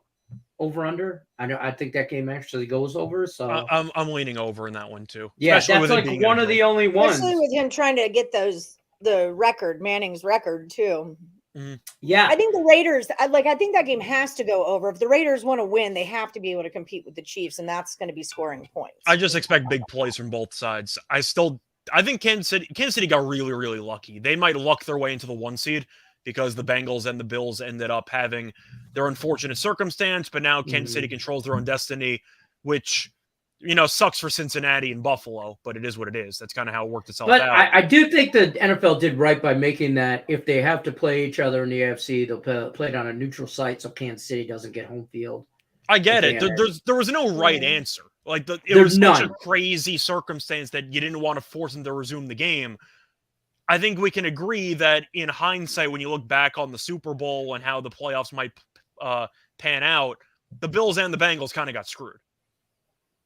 Over under. I think that game actually goes over. So I'm leaning over in that one too. Yeah, that's like one of the only ones. Especially with him trying to get the record, Manning's record too. Mm-hmm. Yeah, I think the Raiders. I think that game has to go over. If the Raiders want to win, they have to be able to compete with the Chiefs, and that's going to be scoring points. I just expect big plays from both sides. I think Kansas City got really, really lucky. They might luck their way into the 1 seed because the Bengals and the Bills ended up having their unfortunate circumstance, but now Kansas City controls their own destiny, which, sucks for Cincinnati and Buffalo, but it is what it is. That's kind of how it worked itself out. But I do think the NFL did right by making that if they have to play each other in the AFC, they'll play it on a neutral site so Kansas City doesn't get home field. I get it. There was no right answer. Like it was such a crazy circumstance that you didn't want to force them to resume the game. I think we can agree that in hindsight, when you look back on the Super Bowl and how the playoffs might pan out, the Bills and the Bengals kind of got screwed.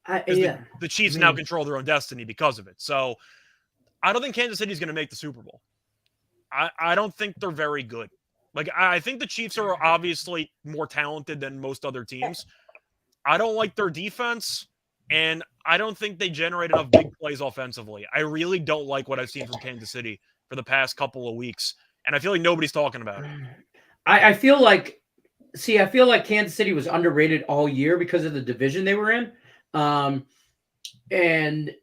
The Chiefs now control their own destiny because of it. So I don't think Kansas City is going to make the Super Bowl. I don't think they're very good. Like, I think the Chiefs are obviously more talented than most other teams. I don't like their defense, and I don't think they generate enough big plays offensively. I really don't like what I've seen from Kansas City for the past couple of weeks, and I feel like nobody's talking about it. I feel like Kansas City was underrated all year because of the division they were in. And then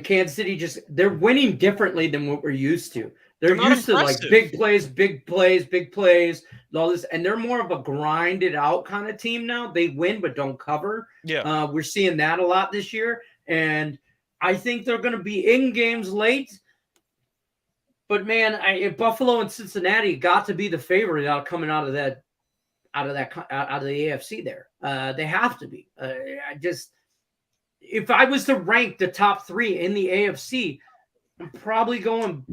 Kansas City they're winning differently than what we're used to. They're used to like big plays, all this, and they're more of a grinded out kind of team now. They win but don't cover. Yeah. We're seeing that a lot this year, and I think they're going to be in games late. But man, if Buffalo and Cincinnati got to be the favorite coming out of the AFC there. They have to be. If I was to rank the top 3 in the AFC, I'm probably going,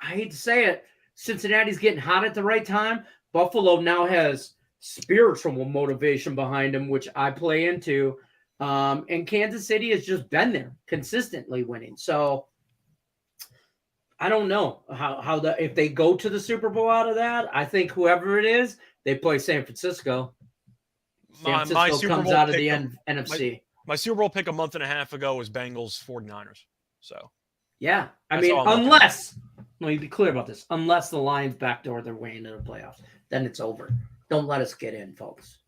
I hate to say it, Cincinnati's getting hot at the right time. Buffalo now has spiritual motivation behind them, which I play into. And Kansas City has just been there consistently winning. So I don't know if they go to the Super Bowl out of that. I think whoever it is, they play San Francisco. San Francisco comes out of the NFC. My Super Bowl pick a month and a half ago was Bengals 49ers. So, yeah. I mean, let me be clear about this. Unless the Lions backdoor their way into the playoffs, then it's over. Don't let us get in, folks.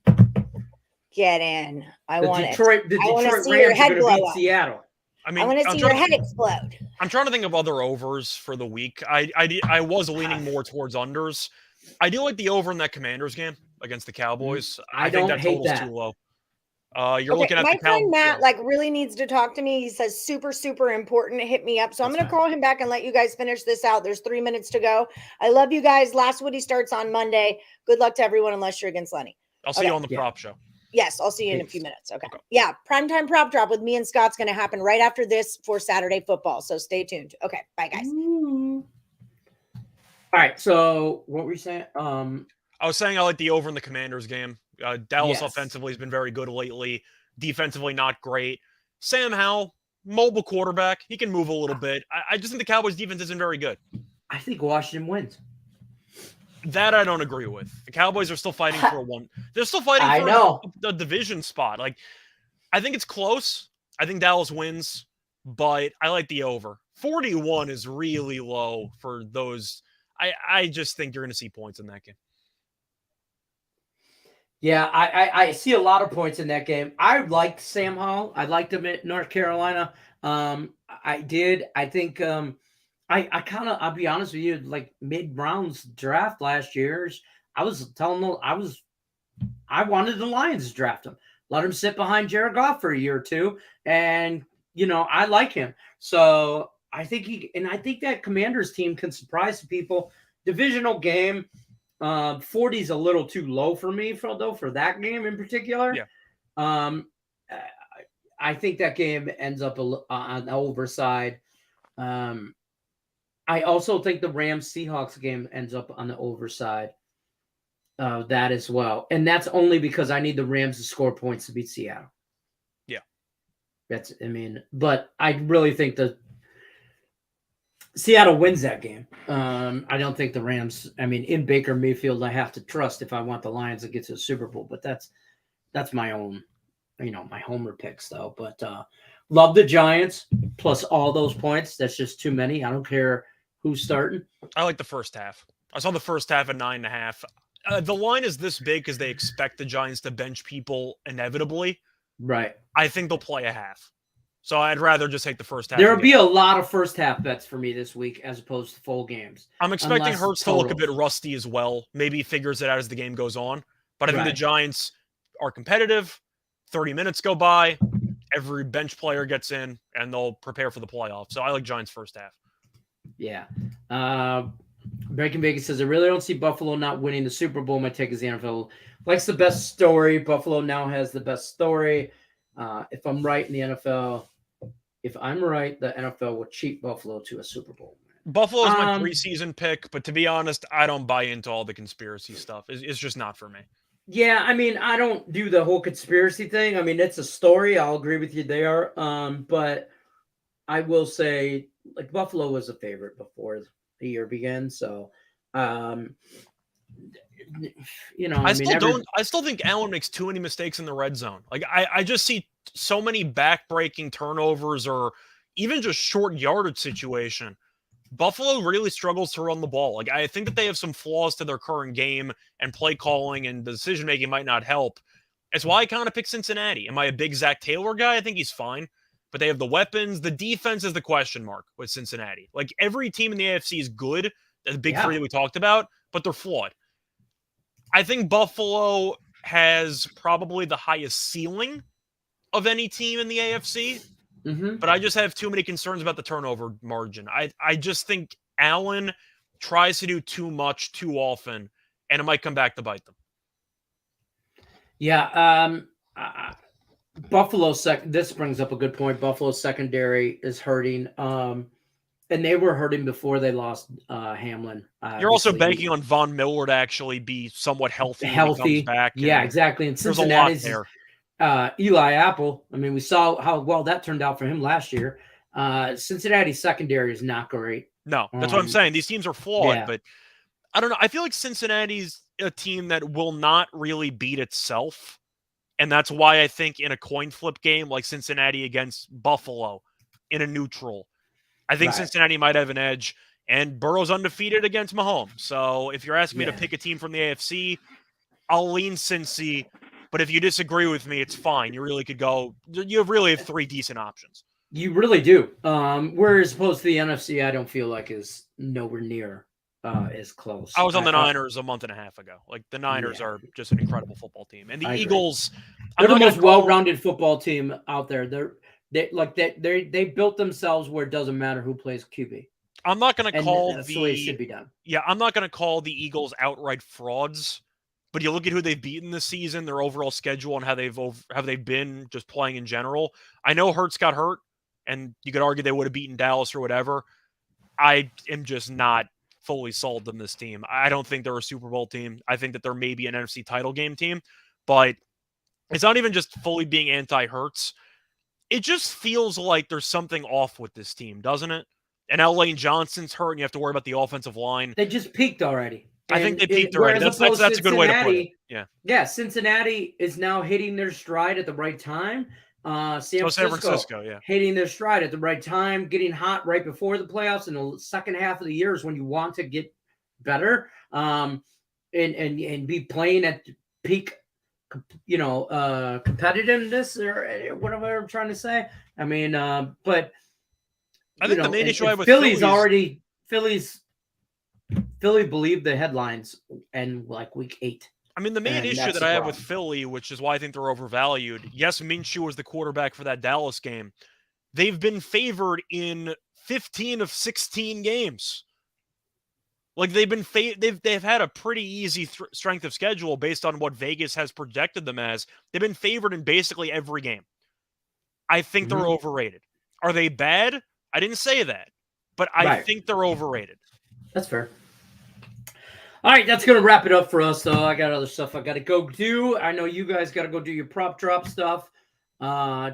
Get in. The Detroit Rams are going to beat Seattle. I mean, I want to see your head explode. I'm trying to think of other overs for the week. I was leaning more towards unders. I do like the over in that Commanders game against the Cowboys. I think that total's too low. You're looking at my friend Matt really needs to talk to me. He says super, super important. Hit me up. So I'm going to call him back and let you guys finish this out. There's 3 minutes to go. I love you guys. Last Woody starts on Monday. Good luck to everyone unless you're against Lenny. I'll see you on the prop show. Yes, I'll see you in a few minutes. Okay. Yeah, primetime prop drop with me and Scott's going to happen right after this for Saturday football. So stay tuned. Okay, bye guys. All right. So what were you saying? I was saying I like the over in the Commanders game. Dallas offensively has been very good lately. defensively not great. Sam Howell, mobile quarterback. He can move a little bit. I just think the Cowboys defense isn't very good. I think Washington wins. That I don't agree with. The Cowboys are still fighting for a one. They're still fighting I for know. the division spot. Like, I think it's close. I think Dallas wins, but I like the over. 41 is really low for those. I just think you're going to see points in that game. Yeah, I see a lot of points in that game. I liked Sam Howell. I liked him at North Carolina. I did. I think I kind of, I'll be honest with you, like mid-rounds draft last year, I was telling them I wanted the Lions to draft him. Let him sit behind Jared Goff for a year or two. And, I like him. So I think I think that Commanders team can surprise people. Divisional game. 40 is a little too low for me for that game in particular. Yeah. I think that game ends up on the over side. I also think the Rams-Seahawks game ends up on the over side of that as well. And that's only because I need the Rams to score points to beat Seattle. Yeah. But I really think that Seattle wins that game. I don't think the Rams, in Baker Mayfield, I have to trust if I want the Lions to get to the Super Bowl. But that's my own, my homer picks, though. But love the Giants plus all those points. That's just too many. I don't care who's starting. I like the first half. I saw the first half at 9.5. The line is this big because they expect the Giants to bench people inevitably. Right. I think they'll play a half. So I'd rather just take the first half. There'll be a lot of first half bets for me this week as opposed to full games. I'm expecting Hurts to look a bit rusty as well. Maybe he figures it out as the game goes on. But I think the Giants are competitive. 30 minutes go by. Every bench player gets in, and they'll prepare for the playoffs. So I like Giants first half. Yeah. Breaking Bacon says, I really don't see Buffalo not winning the Super Bowl. My take is the NFL likes the best story. Buffalo now has the best story. If I'm right in the NFL, the NFL will cheat Buffalo to a Super Bowl. Buffalo is my preseason pick, but to be honest, I don't buy into all the conspiracy stuff. It's just not for me. Yeah, I don't do the whole conspiracy thing. It's a story. I'll agree with you there. But I will say, like, Buffalo was a favorite before the year began. So, I still think Allen makes too many mistakes in the red zone. Like, I just see so many back-breaking turnovers or even just short yardage situation. Buffalo really struggles to run the ball. Like, I think that they have some flaws to their current game, and play calling and the decision-making might not help. It's why I kind of pick Cincinnati. Am I a big Zach Taylor guy? I think he's fine. But they have the weapons. The defense is the question mark with Cincinnati. Like, every team in the AFC is good, the big three that we talked about, but they're flawed. I think Buffalo has probably the highest ceiling of any team in the AFC. Mm-hmm. But I just have too many concerns about the turnover margin. I just think Allen tries to do too much too often, and it might come back to bite them. Yeah. Buffalo this brings up a good point. Buffalo's secondary is hurting. And they were hurting before they lost Hamlin. You're also banking on Von Miller to actually be somewhat healthy. When he comes back. Yeah, exactly. And there's a lot there. Eli Apple. We saw how well that turned out for him last year. Cincinnati's secondary is not great. No, that's what I'm saying. These teams are flawed, but I don't know. I feel like Cincinnati's a team that will not really beat itself. And that's why I think in a coin flip game like Cincinnati against Buffalo in a neutral, I think Cincinnati might have an edge. And Burrow's undefeated against Mahomes. So if you're asking me to pick a team from the AFC, I'll lean Cincy. But if you disagree with me, it's fine. You really could go. You really have three decent options. You really do. Whereas opposed to the NFC, I don't feel like is nowhere near as close. I was on the Niners a month and a half ago. Like, the Niners are just an incredible football team, and the Eagles. They're the most well-rounded football team out there. They built themselves where it doesn't matter who plays QB. I'm not going to call that's the way it should be done. Yeah, I'm not going to call the Eagles outright frauds. But you look at who they've beaten this season, their overall schedule, and how they've been just playing in general. I know Hurts got hurt, and you could argue they would have beaten Dallas or whatever. I am just not fully sold on this team. I don't think they're a Super Bowl team. I think that they're maybe an NFC title game team. But It's not even just fully being anti-Hurts. It just feels like there's something off with this team, doesn't it? And now Lane Johnson's hurt, and you have to worry about the offensive line. They just peaked already. I think they peaked already. That's a good way to put it. Yeah. Cincinnati is now hitting their stride at the right time. San Francisco, hitting their stride at the right time, getting hot right before the playoffs. In the second half of the year is when you want to get better, and be playing at peak, competitiveness or whatever I'm trying to say. I mean, but I think the main issue I have with Philly believed the headlines and like week 8. I mean, the main issue that I have with Philly, which is why I think they're overvalued. Yes, Minshew was the quarterback for that Dallas game. They've been favored in 15 of 16 games. Like they've had a pretty easy strength of schedule based on what Vegas has projected them as. They've been favored in basically every game. I think they're overrated. Are they bad? I didn't say that, but I think they're overrated. That's fair. All right, that's going to wrap it up for us, though. I got other stuff I got to go do. I know you guys got to go do your prop drop stuff.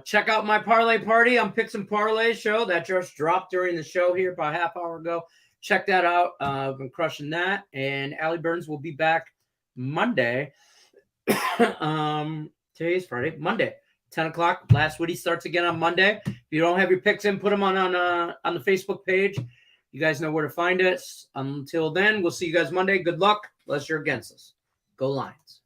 Check out my parlay party on Picks and Parlay show. That just dropped during the show here about a half hour ago. Check that out. I've been crushing that. And Allie Burns will be back Monday. Today's Friday. Monday, 10 o'clock. Last Woody starts again on Monday. If you don't have your picks in, put them on the Facebook page. You guys know where to find us. Until then, we'll see you guys Monday. Good luck, unless you're against us. Go Lions.